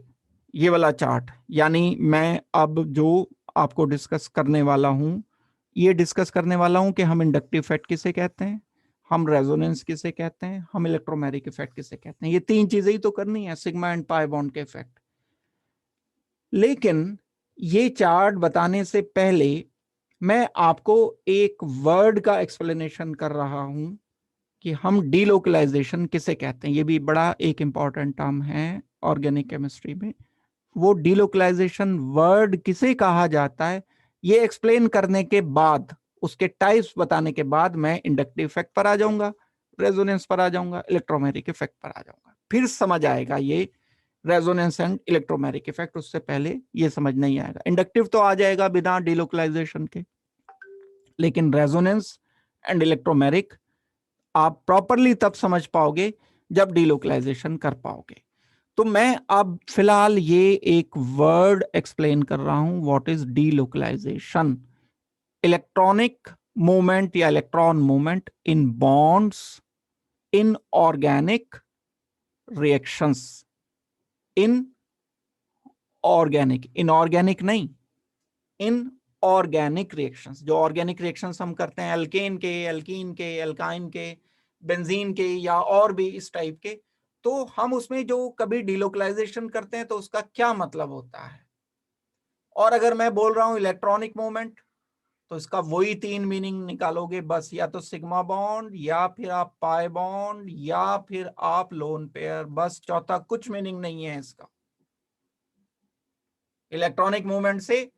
Speaker 1: ये वाला चार्ट, यानी मैं अब जो आपको डिस्कस करने वाला हूं, ये डिस्कस करने वाला हूं कि हम इंडक्टिव इफेक्ट किसे कहते हैं, हम रेजोनेंस किसे कहते हैं, हम इलेक्ट्रोमैग्नेटिक इफेक्ट किसे कहते हैं। ये तीन चीजें ही तो करनी है, सिग्मा एंड पाई बॉन्ड के इफेक्ट। लेकिन ये चार्ट बताने से पहले मैं आपको एक वर्ड का एक्सप्लेनेशन कर रहा हूं कि हम डीलोकलाइजेशन किसे कहते हैं। ये भी बड़ा एक इंपॉर्टेंट टर्म है ऑर्गेनिक केमिस्ट्री में। वो डीलोकलाइजेशन वर्ड किसे कहा जाता है ये एक्सप्लेन करने के बाद, उसके टाइप्स बताने के बाद मैं इंडक्टिव इफेक्ट पर आ जाऊंगा, रेजोनेंस पर आ जाऊंगा, इलेक्ट्रोमैग्नेटिक इफेक्ट पर आ जाऊंगा। फिर समझ आएगा ये रेजोनेंस एंड इलेक्ट्रोमैग्नेटिक इफेक्ट, उससे पहले ये समझ नहीं आएगा। इंडक्टिव तो आ जाएगा बिना डीलोकलाइजेशन के, लेकिन रेजोनेंस एंड इलेक्ट्रोमैग्नेटिक आप प्रॉपरली तब समझ पाओगे जब डीलोकलाइजेशन कर पाओगे। तो मैं अब फिलहाल ये एक वर्ड एक्सप्लेन कर रहा हूं, what is delocalisation. Electronic movement या electron movement in bonds in organic reactions. In organic, inorganic नहीं, इन ऑर्गेनिक रिएक्शंस। जो ऑर्गेनिक रिएक्शंस हम करते हैं एल्केन के, एल्कीन के, एल्काइन के, बेंजीन के या और भी इस टाइप के, तो हम उसमें जो कभी डीलोकलाइजेशन करते हैं तो उसका क्या मतलब होता है। और अगर मैं बोल रहा हूं इलेक्ट्रॉनिक मूवमेंट तो इसका वही तीन मीनिंग निकालोगे बस, या तो सिग्मा बॉन्ड या फिर आप पाई बॉन्ड या फिर आप लोन पेयर, बस चौथा कुछ मीनिंग नहीं है इसका। इलेक्ट्रॉनिक मूवमेंट से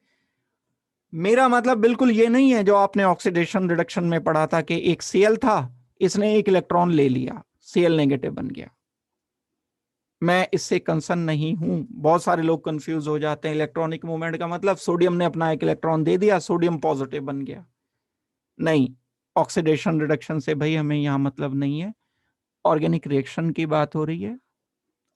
Speaker 1: मेरा मतलब बिल्कुल ये नहीं है जो आपने ऑक्सीडेशन रिडक्शन में पढ़ा था कि एक Cl था, इसने एक इलेक्ट्रॉन ले लिया, Cl नेगेटिव बन गया। मैं इससे कंसर्न नहीं हूं। बहुत सारे लोग कंफ्यूज हो जाते हैं, इलेक्ट्रॉनिक मूवमेंट का मतलब सोडियम ने अपना एक इलेक्ट्रॉन दे दिया, सोडियम पॉजिटिव बन गया। नहीं, ऑक्सीडेशन रिडक्शन से भाई हमें यहां मतलब नहीं है। ऑर्गेनिक रिएक्शन की बात हो रही है।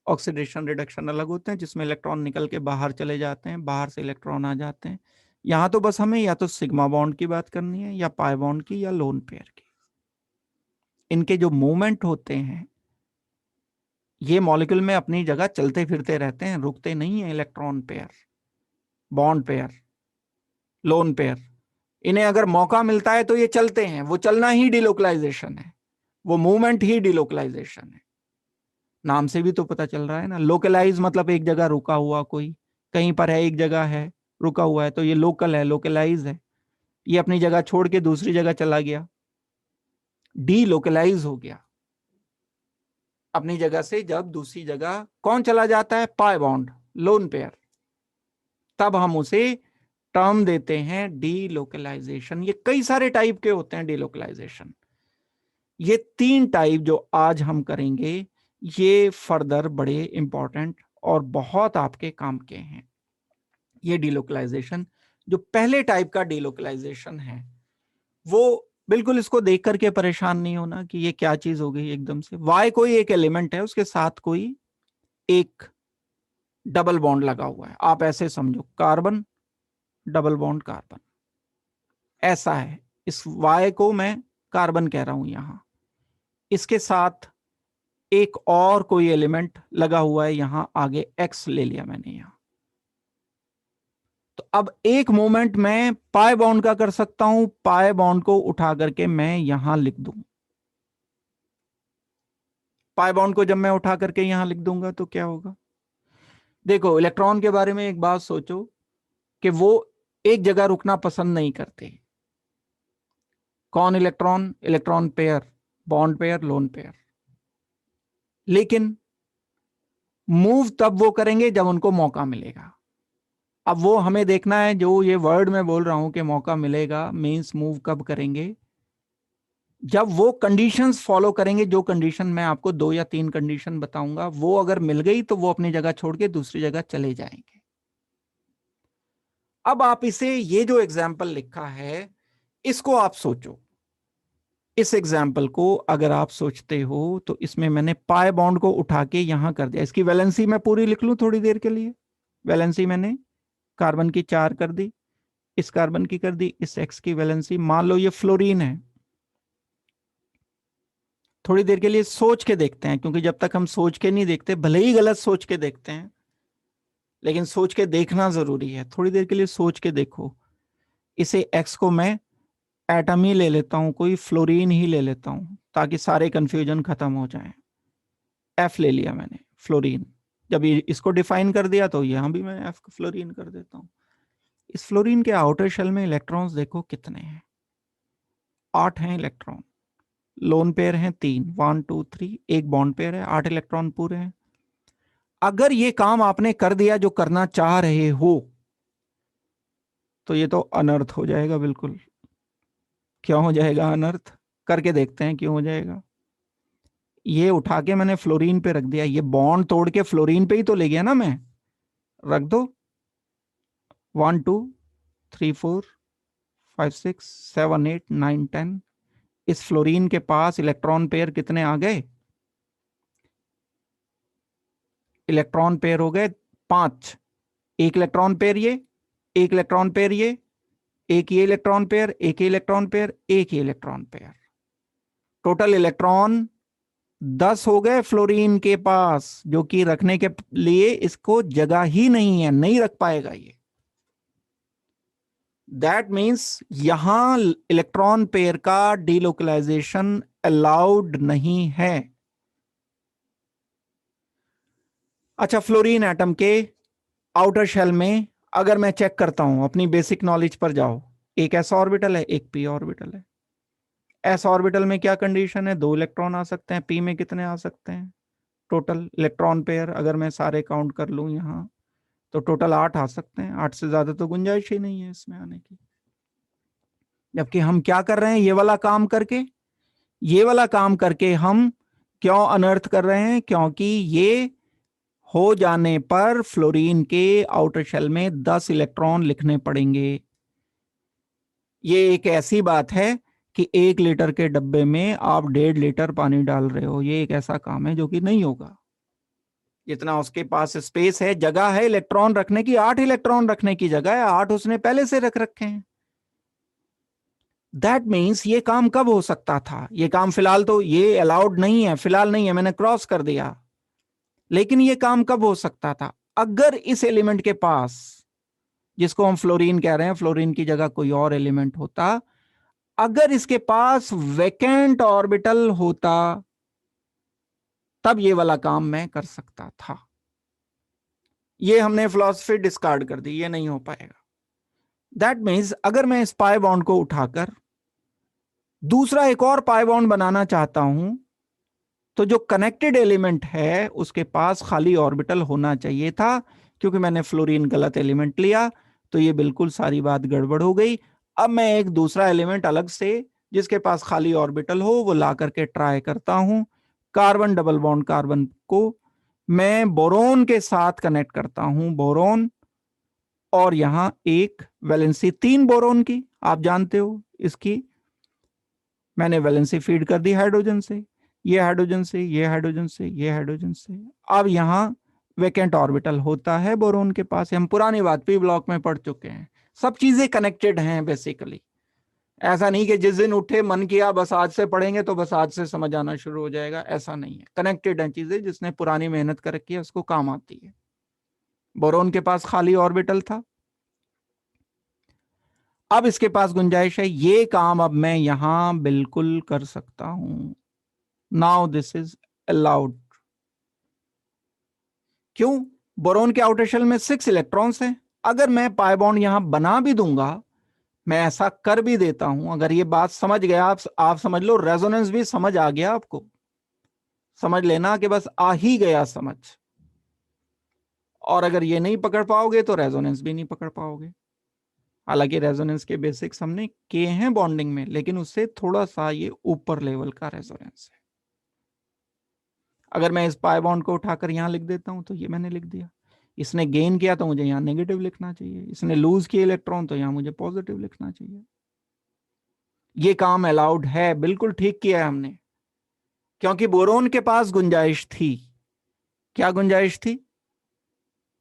Speaker 1: ऑक्सीडेशन रिडक्शन अलग होते हैं, जिसमें इलेक्ट्रॉन निकल के बाहर चले जाते हैं, बाहर से इलेक्ट्रॉन आ जाते हैं। यहां तो बस हमें या तो सिग्मा बॉन्ड की बात करनी है, या पाई बॉन्ड की, या लोन पेयर की। इनके जो मूवमेंट होते हैं, ये मॉलिक्यूल में अपनी जगह चलते फिरते रहते हैं, रुकते नहीं है। Electron pair, bond pair, lone pair, इन्हें अगर मौका मिलता है तो ये चलते हैं। वो चलना ही डिलोकलाइजेशन है, वो मूवमेंट ही डिलोकलाइजेशन है। नाम से भी तो पता चल रहा है ना, लोकलाइज मतलब एक जगह रुका हुआ, कोई कहीं पर है, एक जगह है, रुका हुआ है, तो ये लोकल है, लोकलाइज है। ये अपनी जगह छोड़ के दूसरी जगह चला गया, डीलोकलाइज हो गया। अपनी जगह से जब दूसरी जगह कौन चला जाता है? पाई बॉन्ड, लोन पेयर, तब हम उसे टर्म देते हैं डीलोकलाइजेशन। ये कई सारे टाइप के होते हैं डीलोकलाइजेशन। ये 3 टाइप जो आज हम करेंगे, ये फर्दर बड़े इंपॉर्टेंट और बहुत आपके काम के हैं। ये डीलोकलाइजेशन, जो पहले टाइप का डीलोकलाइजेशन है, वो बिल्कुल इसको देख करके परेशान नहीं होना कि ये क्या चीज हो गई एकदम से। वाई कोई एक एलिमेंट है, उसके साथ कोई एक डबल बॉन्ड लगा हुआ है, आप ऐसे समझो, कार्बन डबल बॉन्ड कार्बन, ऐसा है। इस वाई को मैं कार्बन कह रहा हूं यहां, इसके साथ एक और कोई एलिमेंट लगा हुआ है यहां आगे, एक्स ले लिया मैंने यहां। तो अब एक मोमेंट मैं पाई बॉन्ड का कर सकता हूं, पाई बॉन्ड को उठा करके मैं यहां लिख दूं। पाई बॉन्ड को जब मैं उठा करके यहां लिख दूंगा तो क्या होगा? देखो, इलेक्ट्रॉन के बारे में एक बात सोचो कि वो एक जगह रुकना पसंद नहीं करते। कौन? Electron, electron pair, bond pair, lone pair. लेकिन मूव तब वो करेंगे जब उनको मौका मिलेगा। अब वो हमें देखना है, जो ये वर्ड मैं बोल रहा हूं कि मौका मिलेगा, मींस मूव कब करेंगे? जब वो कंडीशंस फॉलो करेंगे, जो कंडीशन मैं आपको 2 या 3 कंडीशन बताऊंगा, वो अगर मिल गई तो वो अपनी जगह छोड़ के दूसरी जगह चले जाएंगे। अब आप इसे, ये जो एग्जाम्पल लिखा है, इसको आप सोचो। इस एग्जाम्पल को अगर आप सोचते हो तो इसमें मैंने पाई बॉन्ड को उठा के यहां कर दिया। इसकी वैलेंसी मैं पूरी लिख लूं थोड़ी देर के लिए। वैलेंसी मैंने कार्बन की 4 कर दी, इस कार्बन की कर दी, इस एक्स की वैलेंसी, मान लो ये फ्लोरीन है। थोड़ी देर के लिए सोच के देखते हैं, क्योंकि जब तक हम सोच के नहीं देखते, भले ही गलत सोच के देखते हैं, लेकिन सोच के देखना जरूरी है। थोड़ी देर के लिए सोच के देखो। इसे एक्स को मैं एटम ही ले लेता हूं, कोई फ्लोरीन ही ले लेता हूं, ताकि सारे कंफ्यूजन खत्म हो जाए। एफ ले लिया मैंने, फ्लोरीन। जब ये इसको डिफाइन कर दिया तो यहां भी मैं एफ फ्लोरीन कर देता हूं। इस फ्लोरीन के आउटर शेल में इलेक्ट्रॉन्स देखो कितने हैं, 8 हैं इलेक्ट्रॉन। लोन पेयर हैं 3, 1 2 3, एक बॉन्ड पेयर है, 8 इलेक्ट्रॉन पूरे हैं। अगर ये काम आपने कर दिया जो करना चाह रहे हो, तो ये तो अनर्थ हो जाएगा बिल्कुल। क्यों हो जाएगा अनर्थ? करके देखते हैं क्यों हो जाएगा। ये उठा के मैंने फ्लोरीन पे रख दिया, ये बॉन्ड तोड़ के फ्लोरीन पे ही तो ले गया ना मैं। रख दो, 1 2 3 4 5 6 7 8 9 10। इस फ्लोरीन के पास इलेक्ट्रॉन पेयर कितने आ गए? इलेक्ट्रॉन पेयर हो गए 5। एक इलेक्ट्रॉन पेयर ये, एक इलेक्ट्रॉन पेयर ये, एक ये इलेक्ट्रॉन पेयर, एक ही इलेक्ट्रॉन पेयर, एक ही इलेक्ट्रॉन पेयर। टोटल इलेक्ट्रॉन 10 हो गए फ्लोरीन के पास, जो कि रखने के लिए इसको जगह ही नहीं है, नहीं रख पाएगा ये। दैट मीन्स यहां इलेक्ट्रॉन पेयर का डीलोकलाइजेशन अलाउड नहीं है। अच्छा, फ्लोरीन एटम के आउटर शेल में अगर मैं चेक करता हूं, अपनी बेसिक नॉलेज पर जाओ, एक एस ऑर्बिटल है, एक पी ऑर्बिटल है। एस ऑर्बिटल में क्या कंडीशन है? 2 इलेक्ट्रॉन आ सकते हैं। पी में कितने आ सकते हैं? टोटल इलेक्ट्रॉन पेयर अगर मैं सारे काउंट कर लूं यहां, तो टोटल 8 आ सकते हैं। 8 से ज्यादा तो गुंजाइश ही नहीं है इसमें आने की। जबकि हम क्या कर रहे हैं? ये वाला काम करके, ये वाला काम करके हम क्यों अनर्थ कर रहे हैं? क्योंकि ये हो जाने पर फ्लोरीन के आउटर शेल में 10 इलेक्ट्रॉन लिखने पड़ेंगे। ये एक ऐसी बात है कि 1 लीटर के डब्बे में आप 1.5 लीटर पानी डाल रहे हो। ये एक ऐसा काम है जो कि नहीं होगा। जितना उसके पास स्पेस है, जगह है इलेक्ट्रॉन रखने की, 8 इलेक्ट्रॉन रखने की जगह है, 8 उसने पहले से रख रखे हैं। दैट मीन्स ये काम कब हो सकता था? ये काम फिलहाल तो ये अलाउड नहीं है, फिलहाल नहीं है, मैंने क्रॉस कर दिया। लेकिन ये काम कब हो सकता था? अगर इस एलिमेंट के पास, जिसको हम फ्लोरीन कह रहे हैं, फ्लोरीन की जगह कोई और एलिमेंट होता, अगर इसके पास वैकेंट ऑर्बिटल होता, तब ये वाला काम मैं कर सकता था। ये हमने फिलॉसफी डिस्कार्ड कर दी, ये नहीं हो पाएगा। दैट मीन्स अगर मैं इस पाई बॉन्ड को उठाकर दूसरा एक और पाई बॉन्ड बनाना चाहता हूं, तो जो कनेक्टेड एलिमेंट है उसके पास खाली ऑर्बिटल होना चाहिए था। क्योंकि मैंने फ्लोरीन गलत एलिमेंट लिया, तो ये बिल्कुल सारी बात गड़बड़ हो गई। अब मैं एक दूसरा एलिमेंट अलग से जिसके पास खाली ऑर्बिटल हो वो ला करके ट्राई करता हूं। कार्बन डबल बॉन्ड कार्बन को मैं बोरोन के साथ कनेक्ट करता हूं, बोरोन, और यहां एक वैलेंसी 3 बोरोन की, आप जानते हो इसकी, मैंने वैलेंसी फीड कर दी हाइड्रोजन से, ये हाइड्रोजन से, ये हाइड्रोजन से, ये हाइड्रोजन से। अब यहां वेकेंट ऑर्बिटल होता है बोरोन के पास। हम पुरानी बात पी ब्लॉक में पढ़ चुके हैं, सब चीजें कनेक्टेड हैं बेसिकली। ऐसा नहीं कि जिस दिन उठे मन किया बस आज से पढ़ेंगे तो बस आज से समझ आना शुरू हो जाएगा, ऐसा नहीं है। कनेक्टेड हैं चीजें, जिसने पुरानी मेहनत कर रखी है उसको काम आती है। बोरोन के पास खाली ऑर्बिटल था, अब इसके पास गुंजाइश है, ये काम अब मैं यहां बिल्कुल कर सकता हूं। Now this is allowed. क्यों? बोरोन के आउटर शेल में 6 इलेक्ट्रॉन्स हैं। अगर मैं पाई बॉन्ड यहां बना भी दूंगा, मैं ऐसा कर भी देता हूं, अगर ये बात समझ गया आप समझ लो, रेजोनेंस भी समझ आ गया आपको, समझ लेना कि बस आ ही गया समझ। और अगर ये नहीं पकड़ पाओगे तो रेजोनेंस भी नहीं पकड़ पाओगे। हालांकि रेजोनेंस के बेसिक्स हमने किए हैं बॉन्डिंग में, लेकिन उससे थोड़ा सा ये ऊपर लेवल का रेजोनेंस है। अगर मैं इस पाई बॉन्ड को उठाकर यहां लिख देता हूं तो ये मैंने लिख दिया। इसने गेन किया तो मुझे यहां नेगेटिव लिखना चाहिए, इसने लूज किए इलेक्ट्रॉन तो यहां मुझे पॉजिटिव लिखना चाहिए। ये काम अलाउड है, बिल्कुल ठीक किया है हमने, क्योंकि बोरोन के पास गुंजाइश थी। क्या गुंजाइश थी?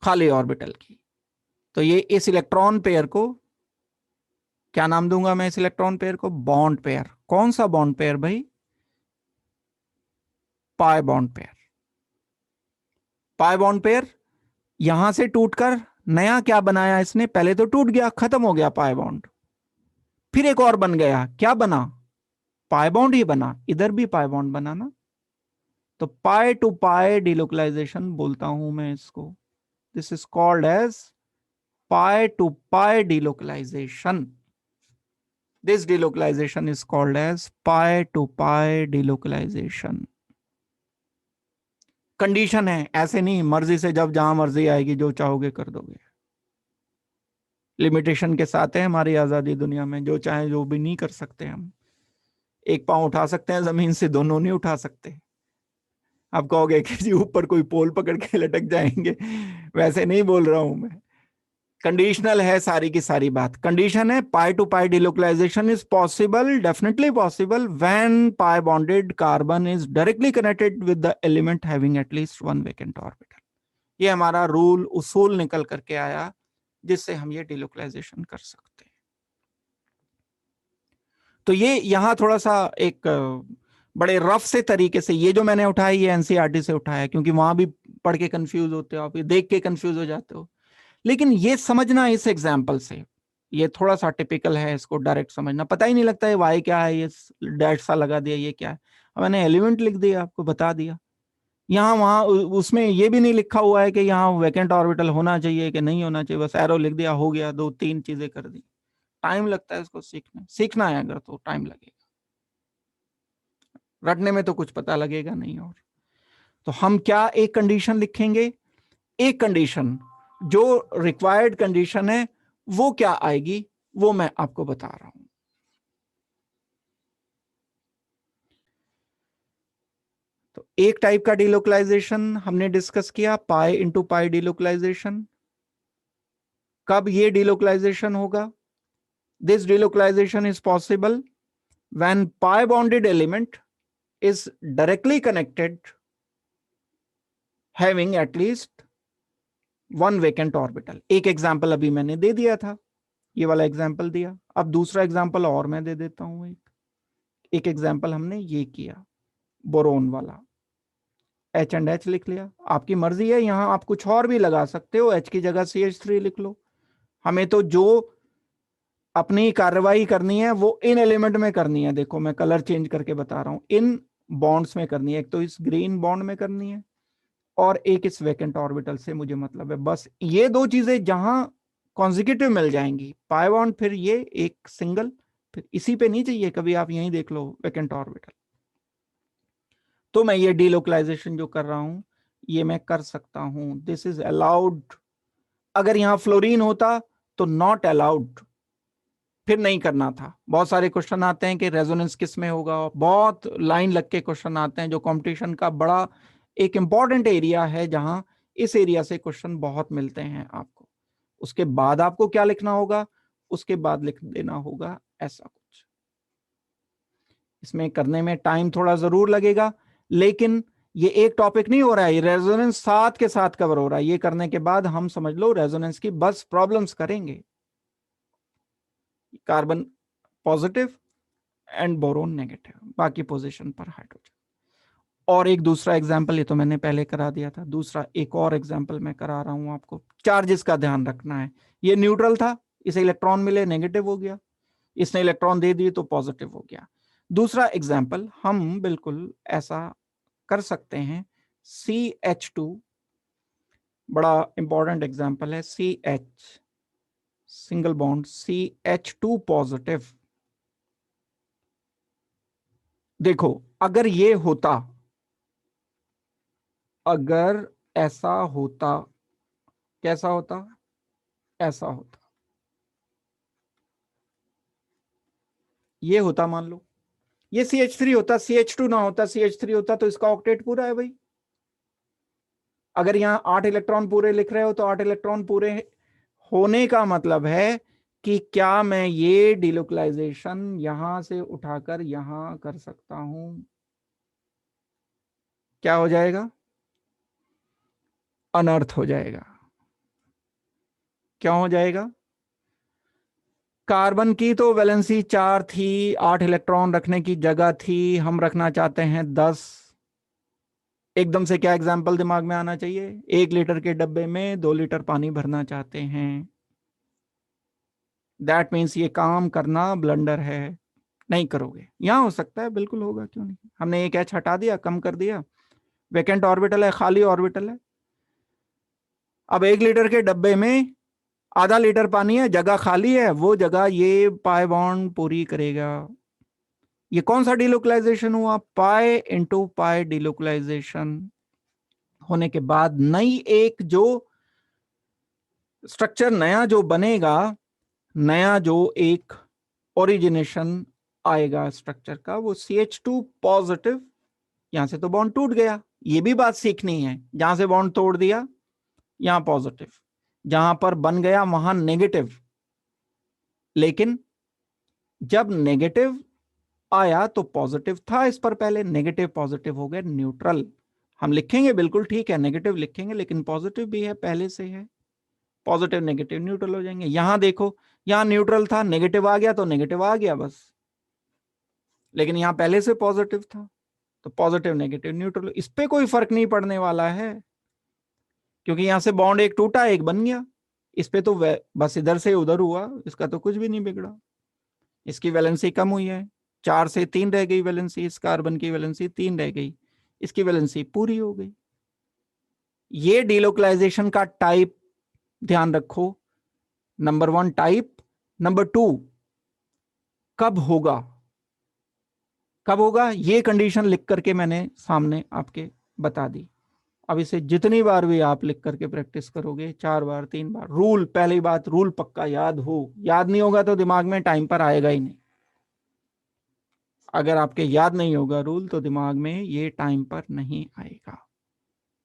Speaker 1: खाली ऑर्बिटल की। तो ये इस इलेक्ट्रॉन पेयर को क्या नाम दूंगा मैं? इस इलेक्ट्रॉन पेयर को बॉन्ड पेयर। कौन सा बॉन्ड पेयर भाई? Pi bond pair. Pi bond pair यहां से टूटकर नया क्या बनाया इसने? पहले तो टूट गया, खत्म हो गया पाई बॉन्ड, फिर एक और बन गया। क्या बना? पाई बॉन्ड ही बना, इधर भी पाई बॉन्ड बना ना। तो पाई टू पाई डिलोकलाइजेशन बोलता हूं मैं इसको। This is called as pi to pi delocalisation. This delocalisation is called as pi to pi delocalisation. Condition है, ऐसे नहीं मर्जी से जब जहां मर्जी आएगी जो चाहोगे कर दोगे। लिमिटेशन के साथ है हमारी आजादी दुनिया में, जो चाहे जो भी नहीं कर सकते हम। एक पांव उठा सकते हैं जमीन से, दोनों नहीं उठा सकते। आप कहोगे कि जी ऊपर कोई पोल पकड़ के लटक जाएंगे, वैसे नहीं बोल रहा हूं मैं। कंडीशनल है सारी की सारी बात। कंडीशन है pi to pi delocalisation is possible, definitely possible, when pi bonded carbon is directly connected with the element having at least 1 vacant orbital. ये हमारा रूल उसूल निकल करके आया, जिससे हम ये डिलोकलाइजेशन कर सकते हैं। तो ये यहां थोड़ा सा एक बड़े रफ से तरीके से, ये जो मैंने उठाया ये एनसीईआरटी से उठाया, क्योंकि वहां भी पढ़ के कंफ्यूज होते हो आप, ये देख के कंफ्यूज हो जाते हो। लेकिन ये समझना इस एग्जाम्पल से, ये थोड़ा सा टिपिकल है, इसको डायरेक्ट समझना, पता ही नहीं लगता है वाई क्या है, ये डैश सा लगा दिया ये क्या है। मैंने एलिमेंट लिख दिया, आपको बता दिया। यहाँ वहां उसमें ये भी नहीं लिखा हुआ है कि यहाँ वैकेंट ऑर्बिटल होना चाहिए कि नहीं होना चाहिए, बस एरो लिख दिया, हो गया, 2-3 चीजें कर दी। टाइम लगता है इसको सीखना है अगर, तो टाइम लगेगा, रटने में तो कुछ पता लगेगा नहीं। और तो हम क्या एक कंडीशन लिखेंगे, एक कंडीशन जो रिक्वायर्ड कंडीशन है वो क्या आएगी वो मैं आपको बता रहा हूं। तो एक टाइप का डिलोकलाइजेशन हमने डिस्कस किया, पाई इंटू पाई डिलोकलाइजेशन। कब ये डिलोकलाइजेशन होगा? This delocalisation is possible when pi bonded element is directly connected having at least one vacant orbital. एक एग्जाम्पल अभी मैंने दे दिया था, ये वाला एग्जाम्पल दिया। अब दूसरा एग्जाम्पल और मैं दे देता हूं। एक एग्जाम्पल हमने ये किया, बोरोन वाला, H एंड H लिख लिया। आपकी मर्जी है, यहां आप कुछ और भी लगा सकते हो, H की जगह CH3 लिख लो। हमें तो जो अपनी कार्रवाई करनी है वो इन एलिमेंट में करनी है। देखो मैं कलर चेंज करके बता रहा हूं, इन बॉन्ड्स में करनी है। एक तो इस ग्रीन बॉन्ड में करनी है और एक इस वेकेंट ऑर्बिटल से मुझे मतलब है। बस ये दो चीजें जहां कॉन्जिक्यूटिव मिल जाएंगी, पाई बॉन्ड फिर ये एक सिंगल, फिर इसी पे नहीं चाहिए कभी, आप यहीं देख लो वेकेंट ऑर्बिटल। तो मैं ये डीलोकलाइजेशन जो कर रहा हूं ये मैं कर सकता हूं, दिस इज अलाउड। अगर यहां फ्लोरीन होता तो नॉट अलाउड, फिर नहीं करना था। बहुत सारे क्वेश्चन आते हैं कि रेजोनेंस किस में होगा, बहुत लाइन लग के क्वेश्चन आते हैं, जो कंपटीशन का बड़ा एक इंपॉर्टेंट एरिया है, जहां इस एरिया से क्वेश्चन बहुत मिलते हैं आपको। उसके बाद आपको क्या लिखना होगा, उसके बाद लिख देना होगा ऐसा कुछ। इसमें करने में टाइम थोड़ा जरूर लगेगा, लेकिन ये एक टॉपिक नहीं हो रहा है, ये रेजोनेंस साथ के साथ कवर हो रहा है। ये करने के बाद हम समझ लो रेजोनेंस की बस प्रॉब्लम्स करेंगे। Carbon positive and boron negative, बाकी पोजीशन पर हाइड्रोजन। और एक दूसरा एग्जांपल, ये तो मैंने पहले करा दिया था, दूसरा एक और एग्जांपल मैं करा रहा हूं आपको। चार्जेस का ध्यान रखना है, ये न्यूट्रल था, इसे इलेक्ट्रॉन मिले नेगेटिव हो गया, इसने इलेक्ट्रॉन दे दिए तो पॉजिटिव हो गया। दूसरा एग्जांपल हम बिल्कुल ऐसा कर सकते हैं, CH2, बड़ा इंपॉर्टेंट एग्जांपल है, CH single bond CH2 positive. देखो अगर ये होता, अगर ऐसा होता, कैसा होता, ऐसा होता, ये होता, मान लो ये CH3 होता, CH2 ना होता, CH3 होता तो इसका ऑक्टेट पूरा है भाई। अगर यहां 8 इलेक्ट्रॉन पूरे लिख रहे हो तो 8 इलेक्ट्रॉन पूरे होने का मतलब है कि क्या मैं ये डिलोकलाइजेशन यहां से उठाकर यहां कर सकता हूं? क्या हो जाएगा? अनर्थ हो जाएगा। क्यों हो जाएगा? कार्बन की तो वैलेंसी 4 थी, 8 इलेक्ट्रॉन रखने की जगह थी, हम रखना चाहते हैं 10। एकदम से क्या एग्जाम्पल दिमाग में आना चाहिए? 1 लीटर के डब्बे में 2 लीटर पानी भरना चाहते हैं। दैट मीन्स ये काम करना ब्लंडर है, नहीं करोगे। यहां हो सकता है, बिल्कुल होगा, क्यों नहीं। हमने एक H हटा दिया, कम कर दिया, वैकेंट ऑर्बिटल है, खाली ऑर्बिटल है। अब 1 लीटर के डब्बे में आधा लीटर पानी है, जगह खाली है, वो जगह ये पाई बॉन्ड पूरी करेगा। ये कौन सा डिलोकलाइजेशन हुआ? पाई इंटू पाई डिलोकलाइजेशन होने के बाद नई एक जो स्ट्रक्चर, नया जो बनेगा, नया जो एक ओरिजिनेशन आएगा स्ट्रक्चर का, वो CH2 पॉजिटिव। यहां से तो बॉन्ड टूट गया, ये भी बात सीखनी है। जहां से बॉन्ड तोड़ दिया यहां पॉजिटिव, जहां पर बन गया वहां नेगेटिव। लेकिन जब नेगेटिव आया तो पॉजिटिव था इस पर पहले, नेगेटिव पॉजिटिव हो गए न्यूट्रल। हम लिखेंगे बिल्कुल ठीक है, नेगेटिव लिखेंगे, लेकिन पॉजिटिव भी है पहले से है, पॉजिटिव नेगेटिव न्यूट्रल हो जाएंगे। यहां देखो, यहां न्यूट्रल था, नेगेटिव आ गया तो नेगेटिव आ गया बस, लेकिन यहां पहले से पॉजिटिव था तो पॉजिटिव नेगेटिव न्यूट्रल। इस पे कोई फर्क नहीं पड़ने वाला है, क्योंकि यहां से बॉन्ड एक टूटा एक बन गया। इस पे तो बस इधर से उधर हुआ, इसका तो कुछ भी नहीं बिगड़ा। इसकी वैलेंसी कम हुई है, 4 से 3 रह गई वैलेंसी, इस कार्बन की वैलेंसी 3 रह गई, इसकी वैलेंसी पूरी हो गई। ये डिलोकलाइजेशन का टाइप ध्यान रखो, नंबर 1 टाइप। नंबर 2 कब होगा, कब होगा ये कंडीशन लिख करके मैंने सामने आपके बता दी। अब इसे जितनी बार भी आप लिख करके प्रैक्टिस करोगे, 4 बार 3 बार, रूल, पहली बात रूल पक्का याद हो। याद नहीं होगा तो दिमाग में टाइम पर आएगा ही नहीं। अगर आपके याद नहीं होगा रूल तो दिमाग में ये टाइम पर नहीं आएगा।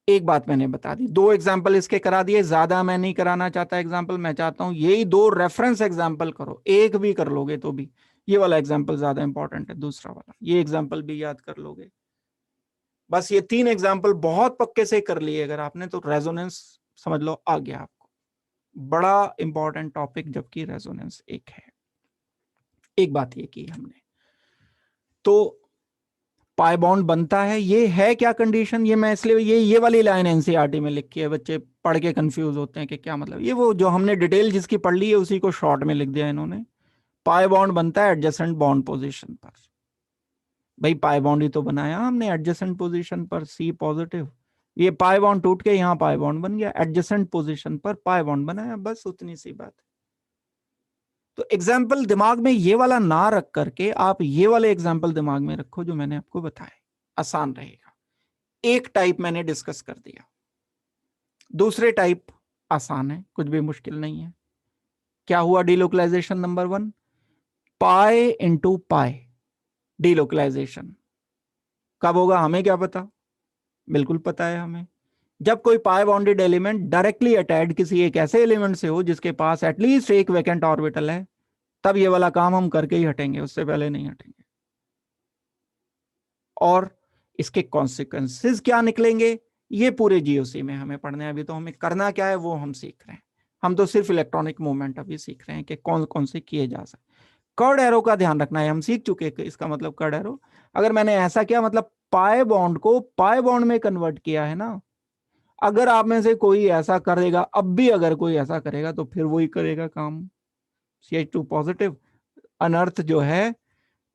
Speaker 1: एक बात मैंने बता दी, 2 एग्जाम्पल इसके करा दिए, ज्यादा मैं नहीं कराना चाहता एग्जाम्पल। मैं चाहता हूं यही 2 रेफरेंस एग्जाम्पल करो, एक भी कर लोगे तो भी ये वाला एग्जाम्पल ज्यादा इंपॉर्टेंट है, दूसरा वाला, ये एग्जाम्पल भी याद कर लोगे। बस ये 3 एग्जाम्पल बहुत पक्के से कर लिए अगर आपने तो रेजोनेंस समझ लो आ गया आपको। बड़ा इंपॉर्टेंट टॉपिक, जबकि रेजोनेंस एक है। एक बात ये की हमने, तो पाई बॉन्ड बनता है, ये है क्या कंडीशन, ये मैं इसलिए ये वाली लाइन एनसीईआरटी में लिखी है, बच्चे पढ़ के कंफ्यूज होते हैं कि क्या मतलब, ये वो जो हमने डिटेल जिसकी पढ़ ली है उसी को शॉर्ट में लिख दिया इन्होंने। पाई बॉन्ड बनता है एडजेसेंट बॉन्ड पोजीशन पर। भाई पाई बॉन्ड ही तो बनाया हमने एडजेसेंट पोजीशन पर, सी पॉजिटिव, ये पाई बॉन्ड टूट के यहाँ पाई बॉन्ड बन गया, एडजेसेंट पोजीशन पर पाई बॉन्ड बनाया, बस उतनी सी बात है। तो एग्जाम्पल दिमाग में ये वाला ना रख करके आप ये वाले एग्जाम्पल दिमाग में रखो जो मैंने आपको बताया, आसान रहेगा। एक टाइप मैंने डिस्कस कर दिया, दूसरे टाइप आसान है, कुछ भी मुश्किल नहीं है। क्या हुआ delocalisation number 1, pi into pi delocalisation कब होगा हमें क्या पता, बिल्कुल पता है हमें, जब कोई पाई बॉन्डेड एलिमेंट डायरेक्टली अटैच्ड किसी एक ऐसे एलिमेंट से हो जिसके पास एटलीस्ट एक वैकेंट ऑर्बिटल है, तब ये वाला काम हम करके ही हटेंगे, उससे पहले नहीं हटेंगे। और इसके कॉन्सिक्वेंसेस क्या निकलेंगे ये पूरे जीओसी में हमें पढ़ने हैं। अभी तो हमें करना क्या है वो हम सीख रहे हैं, हम तो सिर्फ इलेक्ट्रॉनिक मूवमेंट अभी सीख रहे हैं कि कौन कौन से किए जा सकते। कर्ड एरो का ध्यान रखना है, हम सीख चुके हैं इसका मतलब कर्ड एरो, अगर मैंने ऐसा किया मतलब पाई बॉन्ड को पाई बॉन्ड में कन्वर्ट किया है ना, अगर आप में से कोई ऐसा करेगा, अब भी अगर कोई ऐसा करेगा तो फिर वही करेगा काम, CH2 पॉजिटिव अनर्थ जो है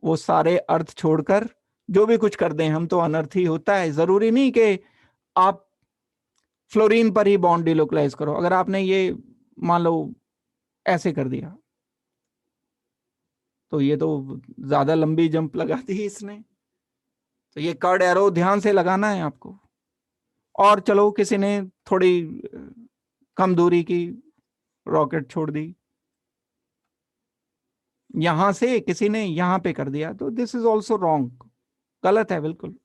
Speaker 1: वो सारे अर्थ छोड़कर जो भी कुछ कर दें हम तो अनर्थ ही होता है। जरूरी नहीं कि आप फ्लोरीन पर ही बॉन्ड डिलोकलाइज करो, अगर आपने ये मान लो ऐसे कर दिया तो ये तो ज्यादा लंबी जंप लगा दी इसने। तो ये कर्ड एरो ध्यान से लगाना है आपको। और चलो किसी ने थोड़ी कम दूरी की रॉकेट छोड़ दी, यहां से किसी ने यहां पे कर दिया, तो दिस इज ऑल्सो रॉन्ग, गलत है बिल्कुल,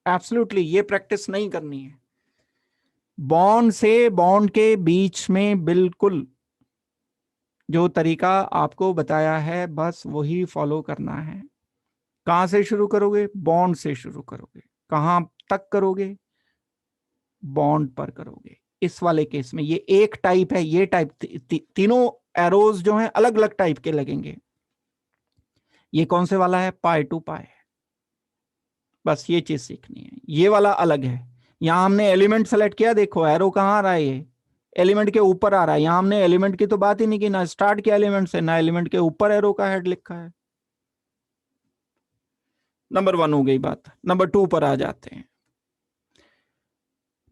Speaker 1: एब्सोल्युटली ये प्रैक्टिस नहीं करनी है। बॉन्ड से बॉन्ड के बीच में बिल्कुल जो तरीका आपको बताया है बस वही फॉलो करना है। कहां से शुरू करोगे, बॉन्ड से शुरू करोगे, कहां तक करोगे, बॉन्ड पर करोगे। इस वाले केस में ये एक टाइप है, ये टाइप तीनों एरोज जो हैं अलग अलग टाइप के लगेंगे। ये कौन से वाला है, पाई टू पाई, बस ये चीज सीखनी है, ये वाला अलग है। यहां हमने एलिमेंट सेलेक्ट किया, देखो एरो कहां आ रहा है, ये एलिमेंट के ऊपर आ रहा है, यहां हमने एलिमेंट की तो बात ही नहीं की, ना स्टार्ट किया एलिमेंट से, ना एलिमेंट के ऊपर एरो का हेड लिखा है। नंबर 1 हो गई बात, नंबर 2 पर आ जाते हैं।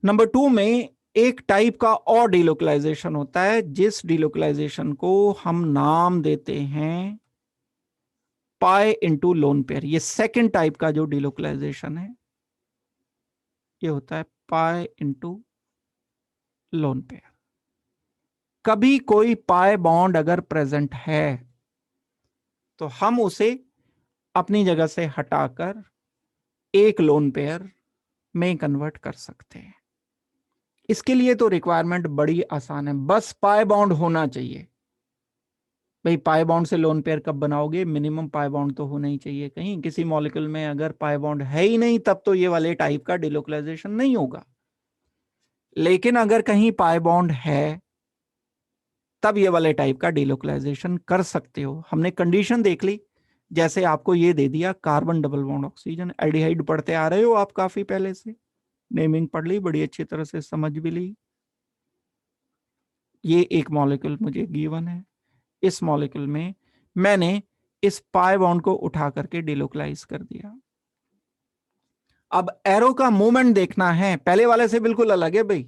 Speaker 1: नंबर 2 में एक टाइप का और डिलोकलाइजेशन होता है, जिस डिलोकलाइजेशन को हम नाम देते हैं पाई इंटू लोन पेयर। ये सेकेंड टाइप का जो डिलोकलाइजेशन है ये होता है पाई इंटू लोन पेयर। कभी कोई पाई बॉन्ड अगर प्रेजेंट है तो हम उसे अपनी जगह से हटाकर एक लोन पेयर में कन्वर्ट कर सकते हैं। इसके लिए तो रिक्वायरमेंट बड़ी आसान है, बस पाई बॉन्ड होना चाहिए। भाई पाई बॉन्ड से लोन पेयर कब बनाओगे, मिनिमम पाई बॉन्ड तो होना ही चाहिए कहीं किसी मॉलिक्यूल में, अगर पाई बॉन्ड है ही नहीं तब तो ये वाले टाइप का डिलोकलाइजेशन नहीं होगा। लेकिन अगर कहीं पाई बॉन्ड है तब ये वाले टाइप का डिलोकलाइजेशन कर सकते हो। हमने कंडीशन देख ली, जैसे आपको ये दे दिया carbon double bond oxygen, aldehyde पढ़ते आ रहे हो आप काफी पहले से, नेमिंग पढ़ ली, बड़ी अच्छी तरह से समझ भी ली। ये एक मॉलिक्यूल मुझे गिवन है, इस मॉलिक्यूल में मैंने इस पाई बॉन्ड को उठा करके डिलोकलाइज कर दिया। अब एरो का मूवमेंट देखना है, पहले वाले से बिल्कुल अलग है भाई,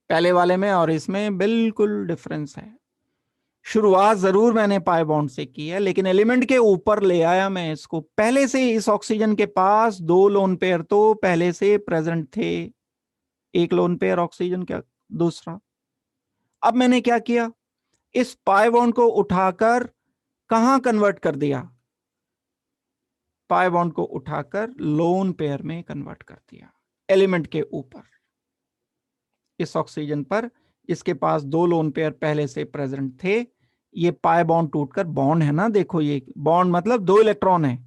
Speaker 1: पहले वाले में और इसमें बिल्कुल डिफरेंस है। शुरुआत जरूर मैंने पाई बॉन्ड से की है, लेकिन एलिमेंट के ऊपर ले आया मैं इसको, पहले से इस ऑक्सीजन के पास 2 लोन पेयर तो पहले से प्रेजेंट थे, एक लोन पेयर ऑक्सीजन का, दूसरा। अब मैंने क्या किया, इस पाई बॉन्ड को उठाकर कहां कन्वर्ट कर दिया, पाई बॉन्ड को उठाकर लोन पेयर में कन्वर्ट कर दिया, एलिमेंट के ऊपर, इस ऑक्सीजन पर इसके पास 2 लोन पेयर पहले से प्रेजेंट थे, ये पाई बॉन्ड टूटकर बॉन्ड है ना, देखो ये बॉन्ड मतलब 2 इलेक्ट्रॉन है,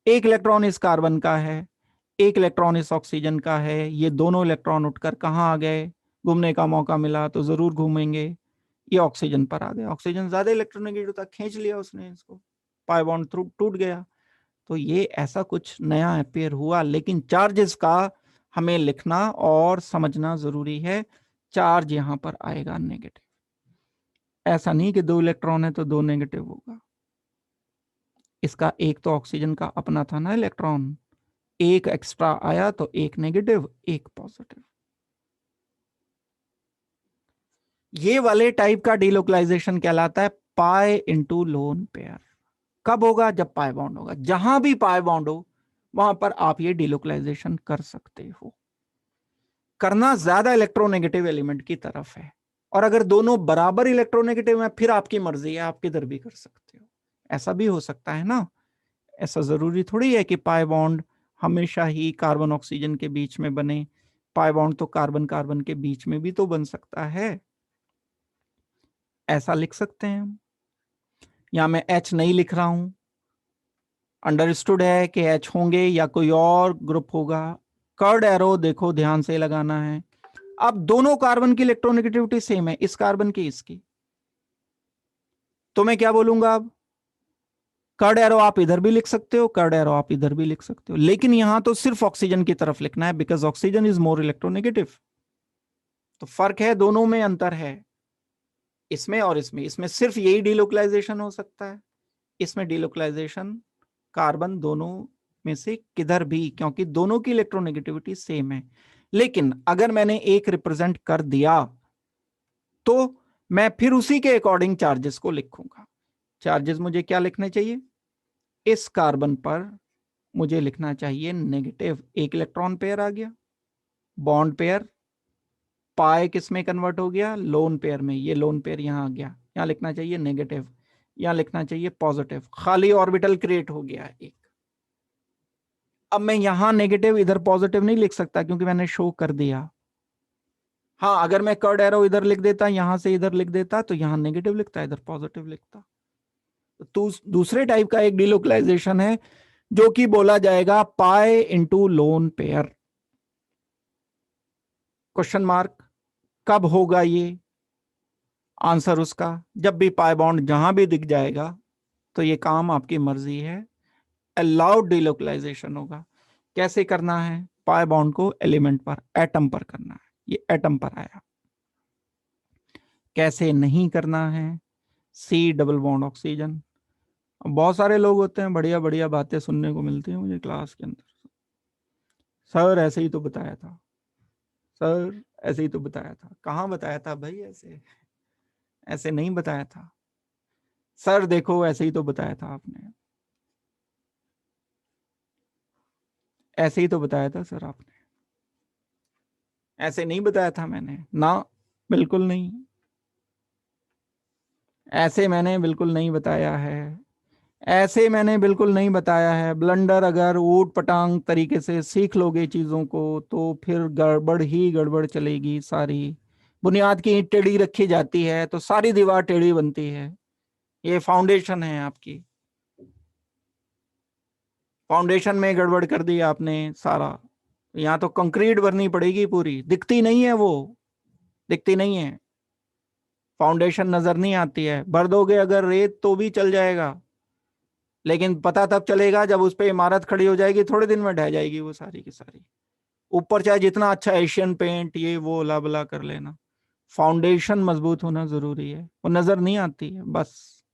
Speaker 1: एक इलेक्ट्रॉन इस कार्बन का है, एक इलेक्ट्रॉन इस ऑक्सीजन का है, ये दोनों इलेक्ट्रॉन उठकर कहाँ आ गए, घूमने का मौका मिला तो जरूर घूमेंगे, ये ऑक्सीजन पर आ गए, ऑक्सीजन ज्यादा इलेक्ट्रोनेगेटिव था, खींच लिया उसने इसको, पाई बॉन्ड टूट गया। तो ये ऐसा कुछ नया अपेयर हुआ, लेकिन चार्जेस का हमें लिखना और समझना जरूरी है। चार्ज यहां पर आएगा नेगेटिव, ऐसा नहीं कि 2 इलेक्ट्रॉन है तो 2 नेगेटिव होगा। इसका एक तो ऑक्सीजन का अपना था ना इलेक्ट्रॉन, एक एक्स्ट्रा आया तो एक नेगेटिव एक पॉजिटिव। ये वाले टाइप का डिलोकलाइजेशन कहलाता है पाई इंटू लोन पेयर। कब होगा? जब पाई बॉन्ड होगा। जहां भी पाई बॉन्ड हो वहां पर आप ये डिलोकलाइजेशन कर सकते हो। करना ज्यादा इलेक्ट्रोनेगेटिव एलिमेंट की तरफ है, और अगर दोनों बराबर इलेक्ट्रोनेगेटिव है फिर आपकी मर्जी है, आप किधर भी कर सकते हो। ऐसा भी हो सकता है ना, ऐसा जरूरी थोड़ी है कि पाई बॉन्ड हमेशा ही कार्बन ऑक्सीजन के बीच में बने। पाई बॉन्ड तो कार्बन कार्बन के बीच में भी तो बन सकता है, ऐसा लिख सकते हैं हम। यहां मैं H नहीं लिख रहा हूं, अंडरस्टूड है कि H होंगे या कोई और ग्रुप होगा। कर्ड एरो देखो ध्यान से लगाना है। अब दोनों कार्बन की इलेक्ट्रोनेगेटिविटी सेम है, इस कार्बन की इसकी, तो मैं क्या बोलूंगा अब? कर्ड एरो आप इधर भी लिख सकते हो, कर्ड एरो आप इधर भी लिख सकते हो, लेकिन यहां तो सिर्फ ऑक्सीजन की तरफ लिखना है, because oxygen is more electronegative. तो फर्क है, दोनों में अंतर है, इसमें और इसमें। इसमें सिर्फ यही डिलोकलाइजेशन हो सकता है, इसमें डिलोकलाइजेशन कार्बन दोनों में से किधर भी, क्योंकि दोनों की इलेक्ट्रोनेगेटिविटी सेम है। लेकिन अगर मैंने एक रिप्रेजेंट कर दिया तो मैं फिर उसी के अकॉर्डिंग चार्जेस को लिखूंगा। चार्जेस मुझे क्या लिखने चाहिए? इस कार्बन पर मुझे लिखना चाहिए नेगेटिव, एक इलेक्ट्रॉन पेयर आ गया, बॉन्ड पेयर, पाई किस में कन्वर्ट हो गया? लोन पेयर में, ये लोन पेयर यहां आ गया, यहां लिखना चाहिए नेगेटिव, यहां लिखना चाहिए पॉजिटिव, खाली ऑर्बिटल क्रिएट हो गया एक। अब मैं यहां नेगेटिव इधर पॉजिटिव नहीं लिख सकता क्योंकि मैंने शो कर दिया। हाँ, अगर मैं कर्ड एरो इधर लिख देता, यहां से इधर लिख देता, तो यहां नेगेटिव लिखता, इधर पॉजिटिव लिखता। तो दूसरे टाइप का एक डिलोकलाइजेशन है जो कि बोला जाएगा pi into lone pair. Question mark, कब होगा ये? आंसर उसका जब भी पाई बॉन्ड जहां भी दिख जाएगा तो ये काम आपकी मर्जी है, अलाउड डिलोकलाइजेशन होगा। कैसे करना है? पाई बॉन्ड को एलिमेंट पर, एटम पर करना है, ये एटम पर आया। कैसे नहीं करना है? C double bond oxygen. बहुत सारे लोग होते हैं, बढ़िया बढ़िया बातें सुनने को मिलती है मुझे क्लास के अंदर, सर ऐसे ही तो बताया था, सर ऐसे ही तो बताया था। कहाँ बताया था भाई? ऐसे ऐसे नहीं बताया था सर, देखो ऐसे ही तो बताया था आपने, ऐसे ही तो बताया था सर आपने, ऐसे नहीं बताया था मैंने ना, बिल्कुल नहीं, ऐसे मैंने बिल्कुल नहीं बताया है, ऐसे मैंने बिल्कुल नहीं बताया है। ब्लंडर अगर ऊट पटांग तरीके से सीख लोगे चीजों को तो फिर गड़बड़ ही गड़बड़ चलेगी सारी। बुनियाद की ईंट टेढ़ी रखी जाती है तो सारी दीवार टेढ़ी बनती है, ये फाउंडेशन है आपकी, फाउंडेशन में गड़बड़ कर दी आपने सारा। यहाँ तो कंक्रीट भरनी पड़ेगी पूरी, दिखती नहीं है वो, दिखती नहीं है, फाउंडेशन नजर नहीं आती है। भर दोगे अगर रेत तो भी चल जाएगा, लेकिन पता तब चलेगा जब उस पर इमारत खड़ी हो जाएगी, थोड़े दिन में ढह जाएगी वो सारी की सारी। ऊपर चाहे जितना अच्छा एशियन पेंट ये वो ला बला कर लेना, फाउंडेशन मजबूत होना जरूरी है, वो नजर नहीं आती है बस,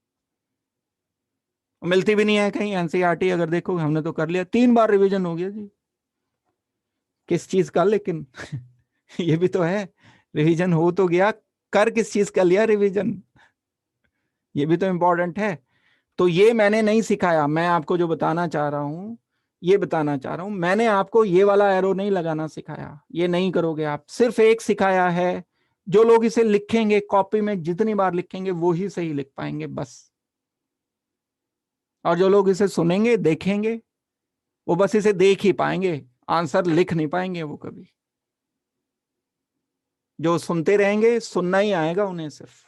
Speaker 1: मिलती भी नहीं है कहीं। एनसीईआरटी अगर देखो, हमने तो कर लिया, 3 बार रिवीजन हो गया जी, किस चीज का लेकिन ये भी तो है, रिवीजन हो तो गया, कर किस चीज का लिया रिवीजन, ये भी तो इंपॉर्टेंट है। तो ये मैंने नहीं सिखाया, मैं आपको जो बताना चाह रहा हूं ये बताना चाह रहा हूं, मैंने आपको ये वाला एरो नहीं लगाना सिखाया, ये नहीं करोगे आप। सिर्फ एक सिखाया है, जो लोग इसे लिखेंगे कॉपी में जितनी बार लिखेंगे वो ही सही लिख पाएंगे बस, और जो लोग इसे सुनेंगे देखेंगे वो बस इसे देख ही पाएंगे, आंसर लिख नहीं पाएंगे वो कभी। जो सुनते रहेंगे सुनना ही आएगा उन्हें सिर्फ,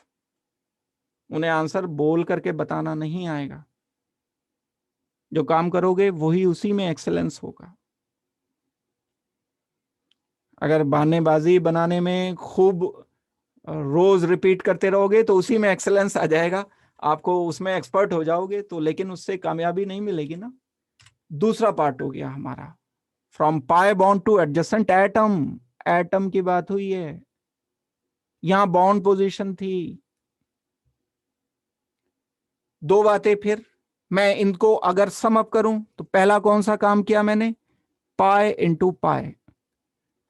Speaker 1: उन्हें आंसर बोल करके बताना नहीं आएगा। जो काम करोगे वही उसी में एक्सेलेंस होगा। अगर बहानेबाजी बनाने में खूब रोज रिपीट करते रहोगे तो उसी में एक्सेलेंस आ जाएगा, आपको उसमें एक्सपर्ट हो जाओगे, तो लेकिन उससे कामयाबी नहीं मिलेगी ना। दूसरा पार्ट हो गया हमारा from pi bond two adjacent atom. Atom की बात हुई है, यहां बॉन्ड पोजीशन थी। दो बातें फिर मैं इनको अगर सम अप करूं तो पहला कौन सा काम किया मैंने, पाई इंटू पाई।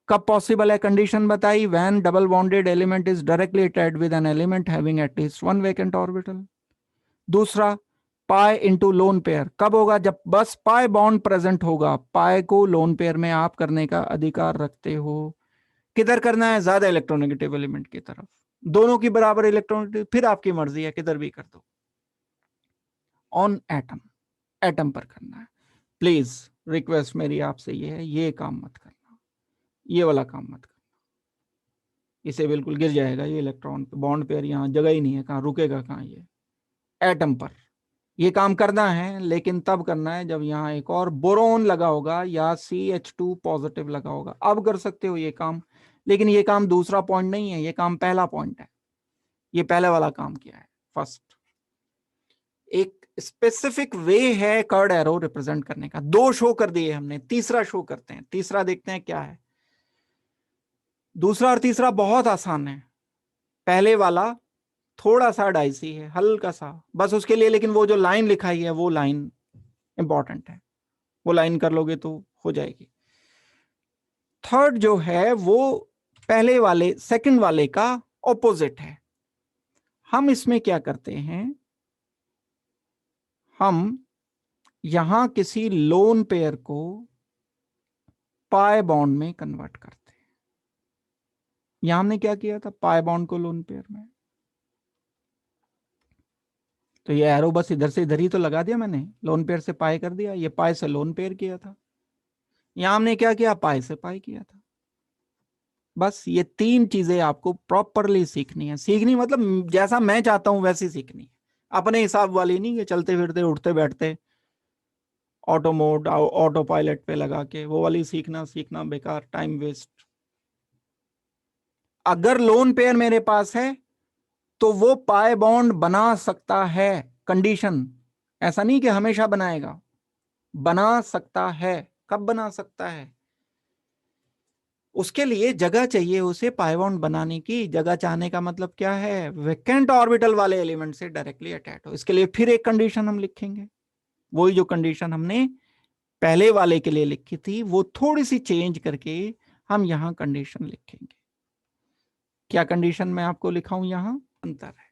Speaker 1: कब पॉसिबल है कंडीशन बताई, when double bonded element is directly attached with an element having at least one vacant orbital. दूसरा पाई इंटू लोन पेयर, कब होगा, जब बस पाई बॉन्ड प्रेजेंट होगा। पाई को लोन पेयर में आप करने का अधिकार रखते हो। किधर करना है, ज्यादा इलेक्ट्रोनेगेटिव एलिमेंट की तरफ, दोनों की बराबर इलेक्ट्रोनेगेटिव, फिर आपकी मर्जी है किधर भी कर दो। ऑन एटम, एटम पर करना है। प्लीज रिक्वेस्ट मेरी आपसे ये है, ये काम मत करना, ये वाला काम मत करना, इसे बिल्कुल गिर जाएगा ये इलेक्ट्रॉन बॉन्ड पेयर, यहां जगह ही नहीं है, कहां रुकेगा कहां ये। एटम पर ये काम करना है, लेकिन तब करना है जब यहाँ एक और बोरोन लगा होगा या CH2 पॉजिटिव लगा होगा, अब कर सकते हो ये काम। लेकिन ये काम दूसरा पॉइंट नहीं है, ये काम पहला पॉइंट है। ये पहले वाला काम किया है फर्स्ट। एक स्पेसिफिक वे है कर्ड एरो रिप्रेजेंट करने का। दो शो कर दिए हमने, तीसरा शो करते हैं, तीसरा देखते हैं क्या है। दूसरा और तीसरा बहुत आसान है, पहले वाला थोड़ा सा डाइसी है, हल्का सा बस उसके लिए, लेकिन वो जो लाइन लिखाई है वो लाइन इंपॉर्टेंट है, वो लाइन कर लोगे तो हो जाएगी। थर्ड जो है वो पहले वाले सेकंड वाले का ऑपोजिट है। हम इसमें क्या करते हैं, हम यहां किसी लोन पेयर को पाई बॉन्ड में कन्वर्ट करते हैं। यहां हमने क्या किया था, पाई बॉन्ड को लोन पेयर में, तो ये एरो बस इधर से इधर ही तो लगा दिया मैंने, लोन पेयर से पाई कर दिया, ये पाई से लोन पेयर किया था। यहां हमने क्या किया, पाई से पाई किया था। बस ये तीन चीजें आपको प्रॉपरली सीखनी है। सीखनी मतलब जैसा मैं चाहता हूं वैसी सीखनी है, अपने हिसाब वाली नहीं कि चलते फिरते उठते बैठते ऑटो मोड ऑटो पायलट पे लगा के, वो वाली सीखना बेकार, टाइम वेस्ट। अगर लोन पेयर मेरे पास है तो वो पाई बॉन्ड बना सकता है, कंडीशन, ऐसा नहीं कि हमेशा बनाएगा, बना सकता है। कब बना सकता है, उसके लिए जगह चाहिए उसे पाई बॉन्ड बनाने की। जगह चाहने का मतलब क्या है, वैकेंट ऑर्बिटल वाले एलिमेंट से डायरेक्टली अटैच हो। इसके लिए फिर एक कंडीशन हम लिखेंगे, वही जो कंडीशन हमने पहले वाले के लिए लिखी थी वो थोड़ी सी चेंज करके हम यहां कंडीशन लिखेंगे। क्या कंडीशन मैं आपको लिखाऊं, यहां अंतर है।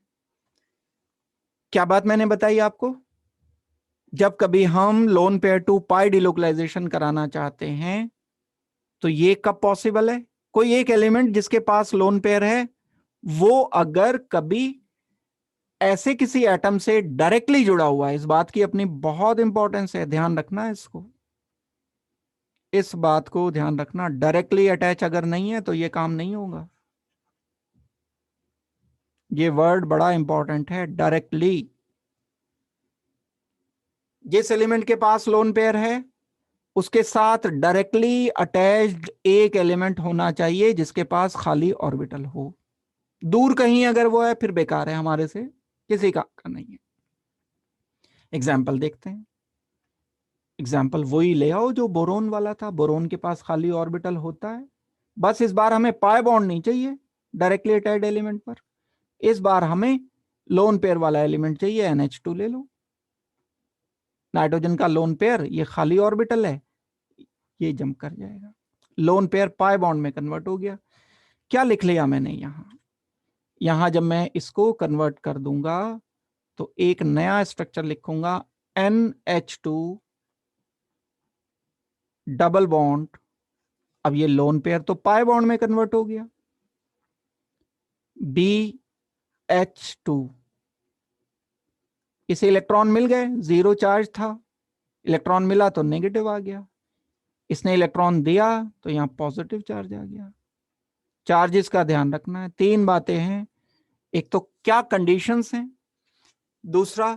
Speaker 1: क्या बात मैंने बताई आपको, जब कभी हम lone pair to pi delocalisation कराना चाहते हैं तो ये कब पॉसिबल है, कोई एक एलिमेंट जिसके पास लोन पेयर है वो अगर कभी ऐसे किसी एटम से डायरेक्टली जुड़ा हुआ है, इस बात की अपनी बहुत इंपॉर्टेंस है, ध्यान रखना है इसको, इस बात को ध्यान रखना। डायरेक्टली अटैच अगर नहीं है तो ये काम नहीं होगा। ये वर्ड बड़ा इंपॉर्टेंट है, डायरेक्टली। जिस एलिमेंट के पास लोन पेयर है उसके साथ डायरेक्टली अटैच्ड एक एलिमेंट होना चाहिए जिसके पास खाली ऑर्बिटल हो। दूर कहीं अगर वो है फिर बेकार है, हमारे से किसी का नहीं है। एग्जाम्पल देखते हैं, एग्जाम्पल वही ले आओ जो बोरोन वाला था, बोरोन के पास खाली ऑर्बिटल होता है। बस इस बार हमें पाई बॉन्ड नहीं चाहिए डायरेक्टली अटैच्ड एलिमेंट पर, इस बार हमें लोन पेयर वाला एलिमेंट चाहिए, NH2 ले लो। नाइट्रोजन का लोन पेयर ये खाली ऑर्बिटल है, ये जंप कर जाएगा, लोन पेयर पाई बॉन्ड में कन्वर्ट हो गया। क्या लिख लिया मैंने यहां, यहां जब मैं इसको कन्वर्ट कर दूंगा तो एक नया स्ट्रक्चर लिखूंगा, NH2 डबल बॉन्ड। अब ये लोन पेयर तो पाई बॉन्ड में कन्वर्ट हो गया, BH2, इसे इलेक्ट्रॉन मिल गए, जीरो चार्ज था, इलेक्ट्रॉन मिला तो नेगेटिव आ गया, इसने इलेक्ट्रॉन दिया तो यहां पॉजिटिव चार्ज आ गया। चार्जेस का ध्यान रखना है, तीन बातें हैं, एक तो क्या कंडीशंस हैं, दूसरा,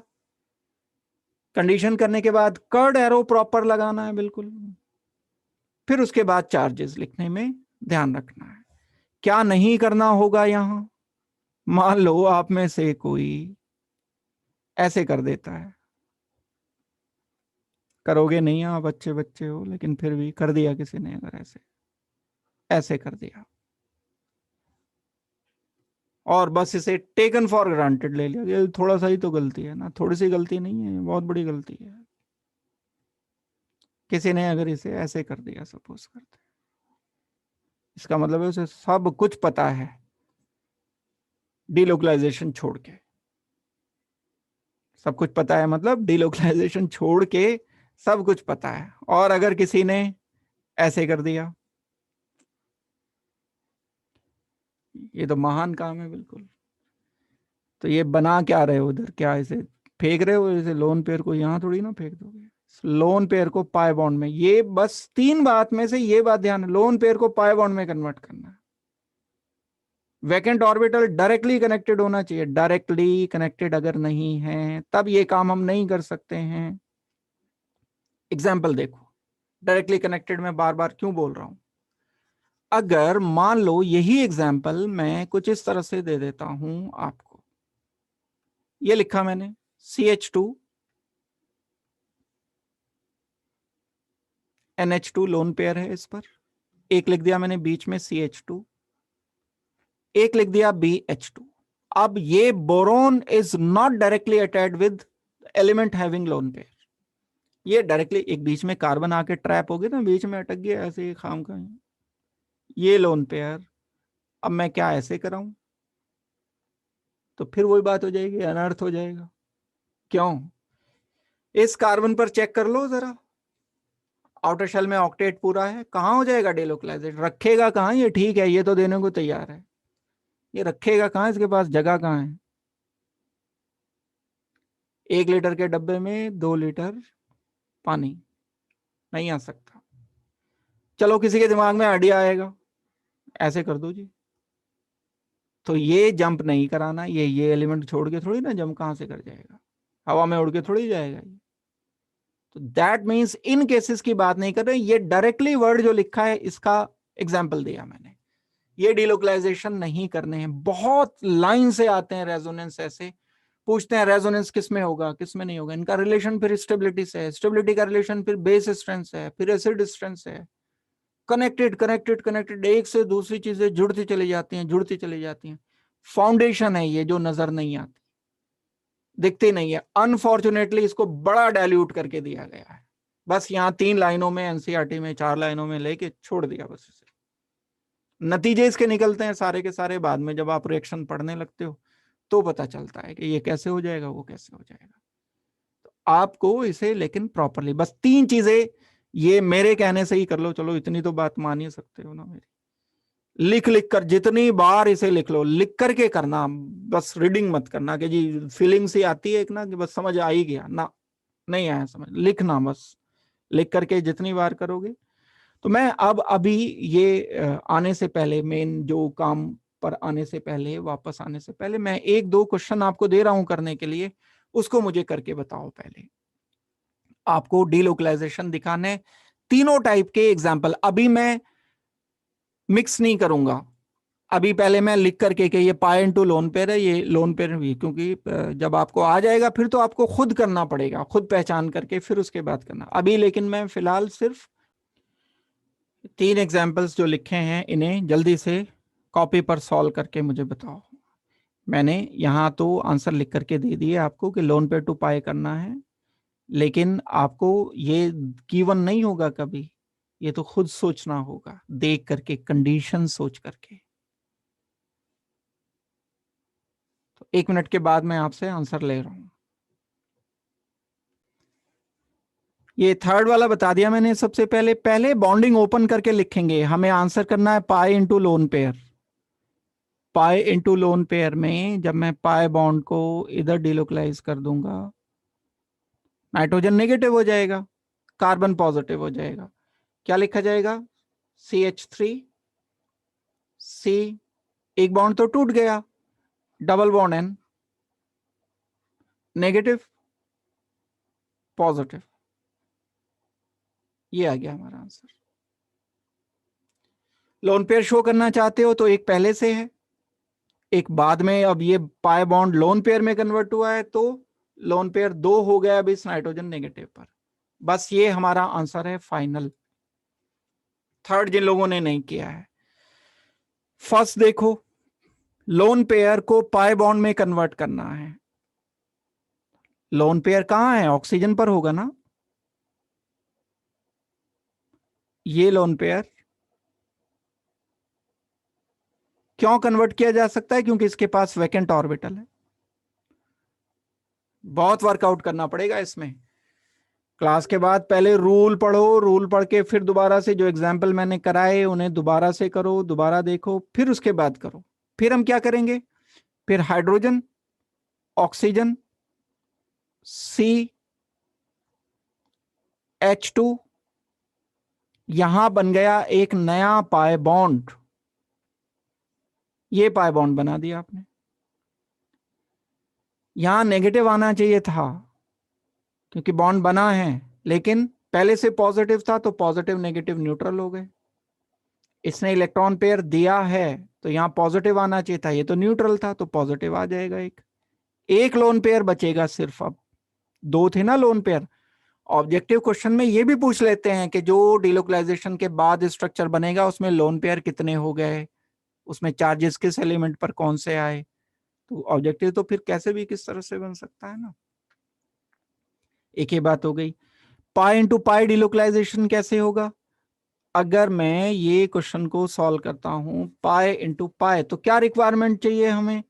Speaker 1: कंडीशन करने के बाद कर्ड एरो प्रॉपर लगाना है बिल्कुल। फिर उसके बाद चार्जेस लिखने में ध्यान रखना है। क्या नहीं करना होगा यहां, मान लो आप में से कोई ऐसे कर देता है, करोगे नहीं आप, अच्छे बच्चे हो, लेकिन फिर भी कर दिया किसी ने, अगर ऐसे ऐसे कर दिया और बस इसे टेकन फॉर ग्रांटेड ले लिया, ये थोड़ा सा ही तो गलती है ना, थोड़ी सी गलती नहीं है, बहुत बड़ी गलती है। किसी ने अगर इसे ऐसे कर दिया, सपोज करते, इसका मतलब है उसे सब कुछ पता है डीलोकलाइजेशन छोड़ के। सब कुछ पता है मतलब डीलोकलाइजेशन छोड़ के सब कुछ पता है। और अगर किसी ने ऐसे कर दिया, ये तो महान काम है बिल्कुल। तो ये बना क्या रहे हो उधर, क्या इसे फेंक रहे हो, इसे लोन पेयर को यहां थोड़ी ना फेंक दोगे, लोन पेयर को पाई बॉन्ड में। ये बस तीन बात में से ये बात ध्यान है, लोन पेयर को पाई बॉन्ड में कन्वर्ट करना है। वैकेंट ऑर्बिटल डायरेक्टली कनेक्टेड होना चाहिए, डायरेक्टली कनेक्टेड अगर नहीं है तब ये काम हम नहीं कर सकते हैं। एग्जाम्पल देखो, डायरेक्टली कनेक्टेड में बार बार क्यों बोल रहा हूं। अगर मान लो यही एग्जाम्पल मैं कुछ इस तरह से दे देता हूं आपको, ये लिखा मैंने CH2 NH2 लोन पेयर है, इस पर एक लिख दिया मैंने बीच में CH2, एक लिख दिया BH2। अब ये boron is not directly attached with element having lone pair. ये डायरेक्टली एक बीच में कार्बन आके ट्रैप हो गया ना, बीच में अटक गया ऐसे खाम का, ये लोन पेयर। अब मैं क्या ऐसे कराऊं, तो फिर वही बात हो जाएगी, अनर्थ हो जाएगा। क्यों, इस कार्बन पर चेक कर लो जरा, आउटर शेल में ऑक्टेट पूरा है, कहां हो जाएगा डेलोकलाइजेशन, रखेगा कहां, ये ठीक है ये तो देने को तैयार है, ये रखेगा कहां, इसके पास जगह कहां है। 1 लीटर के डब्बे में 2 लीटर पानी नहीं आ सकता। चलो किसी के दिमाग में आइडिया आएगा, ऐसे कर दो जी। तो ये जंप नहीं कराना, ये एलिमेंट छोड़ के थोड़ी ना जंप कहां से कर जाएगा, हवा में उड़ के थोड़ी जाएगा ये। तो दैट मीन्स इन केसेस की बात नहीं कर रहे, ये डायरेक्टली वर्ड जो लिखा है इसका एग्जाम्पल दिया मैंने। ये डिलोकलाइजेशन नहीं करने हैं। बहुत लाइन से आते हैं रेजोनेंस, ऐसे पूछते हैं रेजोनेंस किस में होगा किस में नहीं होगा, इनका रिलेशन फिर स्टेबिलिटी से है, स्टेबिलिटी का रिलेशन फिर बेस स्ट्रेंथ से है, फिर एसिड स्ट्रेंथ से है। कनेक्टेड कनेक्टेड कनेक्टेड, एक से दूसरी चीजें जुड़ती चली जाती हैं, जुड़ती चली जाती हैं। फाउंडेशन है ये जो नजर नहीं आती, दिखती नहीं है। अनफॉर्चुनेटली इसको बड़ा डायल्यूट करके दिया गया है, बस यहाँ 3 लाइनों में, एनसीईआरटी में 4 लाइनों में लेके छोड़ दिया बस इसे। नतीजे इसके निकलते हैं सारे के सारे बाद में, जब आप रिएक्शन पढ़ने लगते हो तो पता चलता है कि ये कैसे हो जाएगा वो कैसे हो जाएगा। तो आपको इसे लेकिन प्रॉपरली बस 3 चीजें, ये मेरे कहने से ही कर लो, चलो इतनी तो बात मान ही सकते हो ना मेरी। लिख लिख कर जितनी बार इसे लिख लो, लिख करके करना, बस रीडिंग मत करना कि जी फीलिंग से आती है एक ना कि बस समझ आ ही गया ना, नहीं आया समझ, लिखना बस। लिख करके जितनी बार करोगे। तो मैं अब अभी ये आने से पहले, मेन जो काम पर आने से पहले, वापस आने से पहले, मैं 1-2 क्वेश्चन आपको दे रहा हूं करने के लिए, उसको मुझे करके बताओ पहले। आपको डीलोकलाइजेशन दिखाने तीनों टाइप के एग्जाम्पल, अभी मैं मिक्स नहीं करूंगा। अभी पहले मैं लिख करके कि ये पाई इनटू लोन पेयर है, ये लोन पेयर भी, क्योंकि जब आपको आ जाएगा फिर तो आपको खुद करना पड़ेगा, खुद पहचान करके फिर उसके बाद करना। अभी लेकिन मैं फिलहाल सिर्फ 3 एग्जाम्पल्स जो लिखे हैं इन्हें जल्दी से कॉपी पर सॉल्व करके मुझे बताओ। मैंने यहाँ तो आंसर लिख करके दे दिए आपको कि लोन पेयर टू पाई करना है, लेकिन आपको ये गिवन नहीं होगा कभी, ये तो खुद सोचना होगा, देख करके, कंडीशन सोच करके। तो 1 मिनट के बाद मैं आपसे आंसर ले रहा हूं। ये थर्ड वाला बता दिया मैंने। सबसे पहले पहले बॉन्डिंग ओपन करके लिखेंगे, हमें आंसर करना है pi into lone pair. Pi into lone pair में जब मैं पाई बॉन्ड को इधर डिलोकलाइज कर दूंगा, नाइट्रोजन नेगेटिव हो जाएगा, कार्बन पॉजिटिव हो जाएगा। क्या लिखा जाएगा, CH3C, एक बॉन्ड तो टूट गया, double bond N, negative, positive, ये आ गया हमारा आंसर। लोन पेयर शो करना चाहते हो तो एक पहले से है, एक बाद में। अब ये पाई बॉन्ड लोन पेयर में कन्वर्ट हुआ है तो लोन पेयर 2 हो गया अब इस नाइट्रोजन नेगेटिव पर। बस ये हमारा आंसर है फाइनल। थर्ड जिन लोगों ने नहीं किया है, फर्स्ट देखो, लोन पेयर को पाई बॉन्ड में कन्वर्ट करना है। लोन पेयर कहां है? ऑक्सीजन पर होगा ना। ये लोन पेयर क्यों कन्वर्ट किया जा सकता है? क्योंकि इसके पास वैकेंट ऑर्बिटल है। बहुत वर्कआउट करना पड़ेगा इसमें। क्लास के बाद पहले रूल पढ़ो, रूल पढ़ के फिर दोबारा से जो एग्जाम्पल मैंने कराए उन्हें दोबारा से करो, दोबारा देखो, फिर उसके बाद करो। फिर हम क्या करेंगे? फिर हाइड्रोजन, ऑक्सीजन, CH2, यहां बन गया एक नया पाई बॉन्ड। ये पाई बॉन्ड बना दिया आपने। यहां नेगेटिव आना चाहिए था क्योंकि बॉन्ड बना है, लेकिन पहले से पॉजिटिव था तो पॉजिटिव नेगेटिव न्यूट्रल हो गए। इसने इलेक्ट्रॉन पेयर दिया है तो यहां पॉजिटिव आना चाहिए था, ये तो न्यूट्रल था तो पॉजिटिव आ जाएगा। एक लोन पेयर बचेगा सिर्फ। अब 2 थे ना लोन पेयर। ऑब्जेक्टिव क्वेश्चन में ये भी पूछ लेते हैं कि जो डिलोकलाइजेशन के बाद स्ट्रक्चर बनेगा उसमें लोन पेयर कितने हो गए, उसमें चार्जेस किस एलिमेंट पर कौन से आए। तो ऑब्जेक्टिव तो फिर कैसे भी किस तरह से बन सकता है ना। एक ही बात हो गई। पाई इंटू पाई डिलोकलाइजेशन कैसे होगा? अगर मैं ये क्वेश्चन को सॉल्व करता हूं पाई इंटू पाई, तो क्या रिक्वायरमेंट चाहिए हमें?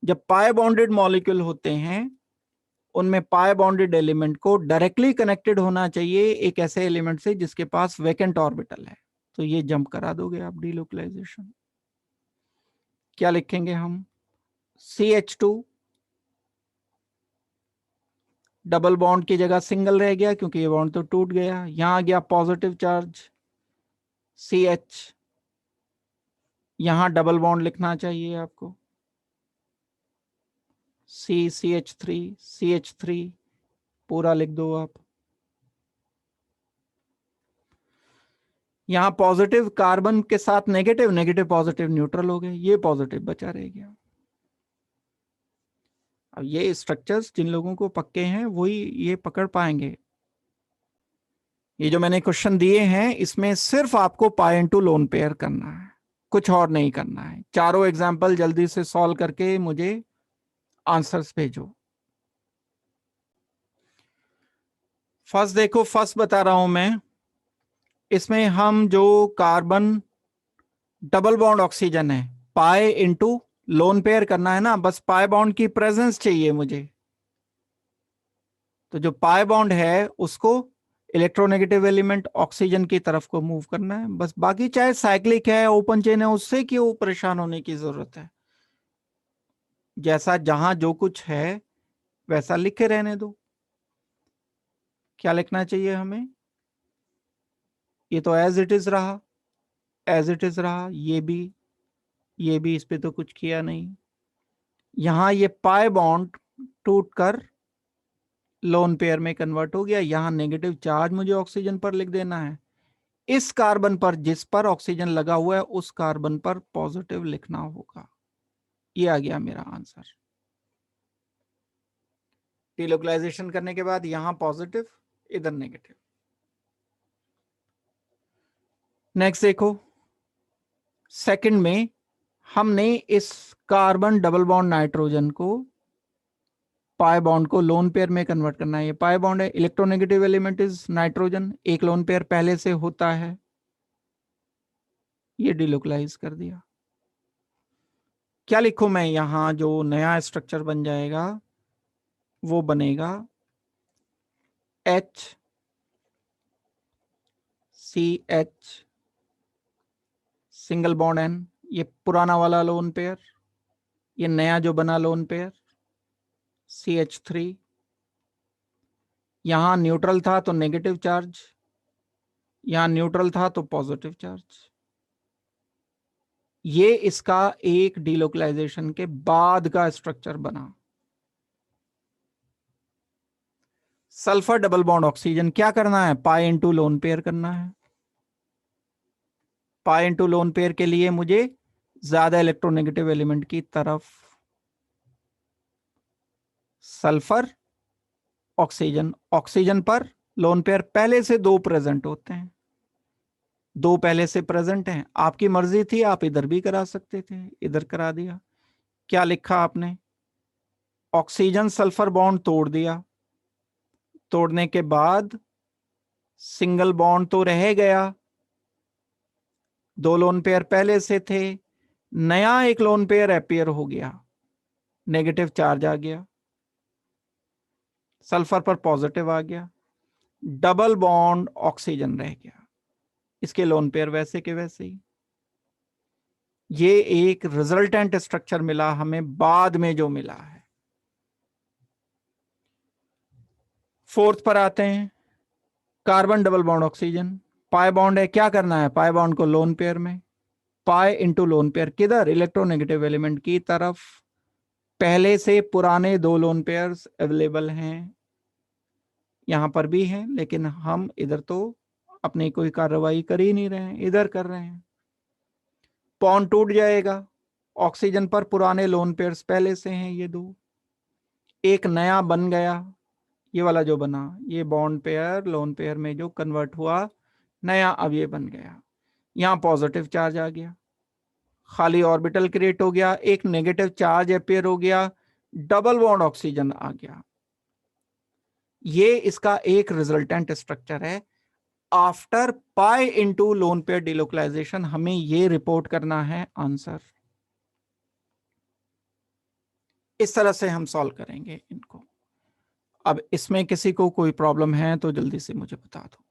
Speaker 1: जब पाई बॉन्डेड मॉलिक्यूल होते हैं उनमें पाई बॉन्डेड एलिमेंट को डायरेक्टली कनेक्टेड होना चाहिए एक ऐसे एलिमेंट से जिसके पास वैकेंट ऑर्बिटल है। तो ये जंप करा दोगे आप डिलोकलाइजेशन। क्या लिखेंगे हम? CH2 डबल बॉन्ड की जगह सिंगल रह गया क्योंकि ये बॉन्ड तो टूट गया। यहां आ गया पॉजिटिव चार्ज CH, यहां डबल बॉन्ड लिखना चाहिए आपको CH3 पूरा लिख दो आप। यहां पॉजिटिव कार्बन के साथ नेगेटिव, नेगेटिव पॉजिटिव न्यूट्रल हो गए, ये पॉजिटिव बचा रह गया। अब ये स्ट्रक्चर्स जिन लोगों को पक्के हैं वही ये पकड़ पाएंगे। ये जो मैंने क्वेश्चन दिए हैं इसमें सिर्फ आपको पाई इंटू लोन पेयर करना है, कुछ और नहीं करना है। चारों एग्जाम्पल जल्दी से सॉल्व करके मुझे आंसर्स भेजो। फर्स्ट देखो, फर्स्ट बता रहा हूं मैं। इसमें हम जो कार्बन डबल बॉन्ड ऑक्सीजन है, पाई इंटू लोन पेयर करना है ना, बस पाई बॉन्ड की प्रेजेंस चाहिए मुझे। तो जो पाई बॉन्ड है उसको इलेक्ट्रोनेगेटिव एलिमेंट ऑक्सीजन की तरफ को मूव करना है बस। बाकी चाहे साइक्लिक है ओपन चेन है उससे क्यों परेशान होने की जरूरत है। जैसा जहां जो कुछ है वैसा लिखे रहने दो। क्या लिखना चाहिए हमें? ये तो एज इट इज रहा, एज इट इज रहा। ये भी इस पे तो कुछ किया नहीं। यहां ये पाई बॉन्ड टूटकर लोन पेयर में कन्वर्ट हो गया। यहां नेगेटिव चार्ज मुझे ऑक्सीजन पर लिख देना है। इस कार्बन पर जिस पर ऑक्सीजन लगा हुआ है उस कार्बन पर पॉजिटिव लिखना होगा। ये आ गया मेरा आंसर। डिलोकलाइजेशन करने के बाद यहां पॉजिटिव, इधर नेगेटिव। नेक्स्ट देखो, सेकंड में हमने इस कार्बन डबल बॉन्ड नाइट्रोजन को पाई बॉन्ड को लोन पेयर में कन्वर्ट करना है। ये पाई बॉन्ड है, इलेक्ट्रोनेगेटिव एलिमेंट इज नाइट्रोजन, एक लोन पेयर पहले से होता है, ये डिलोकलाइज कर दिया। क्या लिखूं मैं? यहां जो नया स्ट्रक्चर बन जाएगा वो बनेगा HCH सिंगल बॉन्ड N, ये पुराना वाला लोन पेयर, ये नया जो बना लोन पेयर CH3। यहां न्यूट्रल था तो नेगेटिव चार्ज, यहां न्यूट्रल था तो पॉजिटिव चार्ज। ये इसका एक डिलोकलाइजेशन के बाद का स्ट्रक्चर बना। सल्फर डबल बॉन्ड ऑक्सीजन क्या करना है, पाई इंटू लोन पेयर करना है। पाई इंटू लोन पेयर के लिए मुझे ज्यादा इलेक्ट्रोनेगेटिव एलिमेंट की तरफ सल्फर ऑक्सीजन, ऑक्सीजन पर लोन पेयर पहले से 2 प्रेजेंट होते हैं, 2 पहले से प्रेजेंट हैं। आपकी मर्जी थी, आप इधर भी करा सकते थे, इधर करा दिया। क्या लिखा आपने, ऑक्सीजन सल्फर बॉन्ड तोड़ दिया, तोड़ने के बाद सिंगल बॉन्ड तो रह गया, 2 लोन पेयर पहले से थे, नया एक लोन पेयर अपीयर हो गया, नेगेटिव चार्ज आ गया, सल्फर पर पॉजिटिव आ गया, डबल बॉन्ड ऑक्सीजन रह गया, इसके लोन पेयर वैसे के वैसे ही। ये एक रिजल्टेंट स्ट्रक्चर मिला हमें बाद में जो मिला है। फोर्थ पर आते हैं, carbon double bond oxygen, pi bond है, क्या करना है, पाई बॉन्ड को लोन पेयर में, पाई इंटू लोन पेयर किधर, इलेक्ट्रोनेगेटिव एलिमेंट की तरफ। पहले से पुराने 2 लोन पेयर्स अवेलेबल हैं, यहां पर भी हैं, लेकिन हम इधर तो अपनी कोई कार्रवाई कर ही नहीं रहे हैं, इधर कर रहे हैं। बॉन्ड टूट जाएगा, ऑक्सीजन पर पुराने लोन पेयर्स पहले से हैं ये 2, एक नया बन गया, ये वाला जो बना, ये बॉन्ड पेयर लोन पेयर में जो कन्वर्ट हुआ नया, अब ये बन गया, यहां पॉजिटिव चार्ज आ गया, खाली ऑर्बिटल क्रिएट हो गया, एक नेगेटिव चार्ज अपीयर हो गया, डबल बॉन्ड ऑक्सीजन आ गया। ये इसका एक रिजल्टेंट स्ट्रक्चर है। After pi into lone pair delocalisation हमें ये रिपोर्ट करना है आंसर। इस तरह से हम सॉल्व करेंगे इनको। अब इसमें किसी को कोई प्रॉब्लम है तो जल्दी से मुझे बता दो।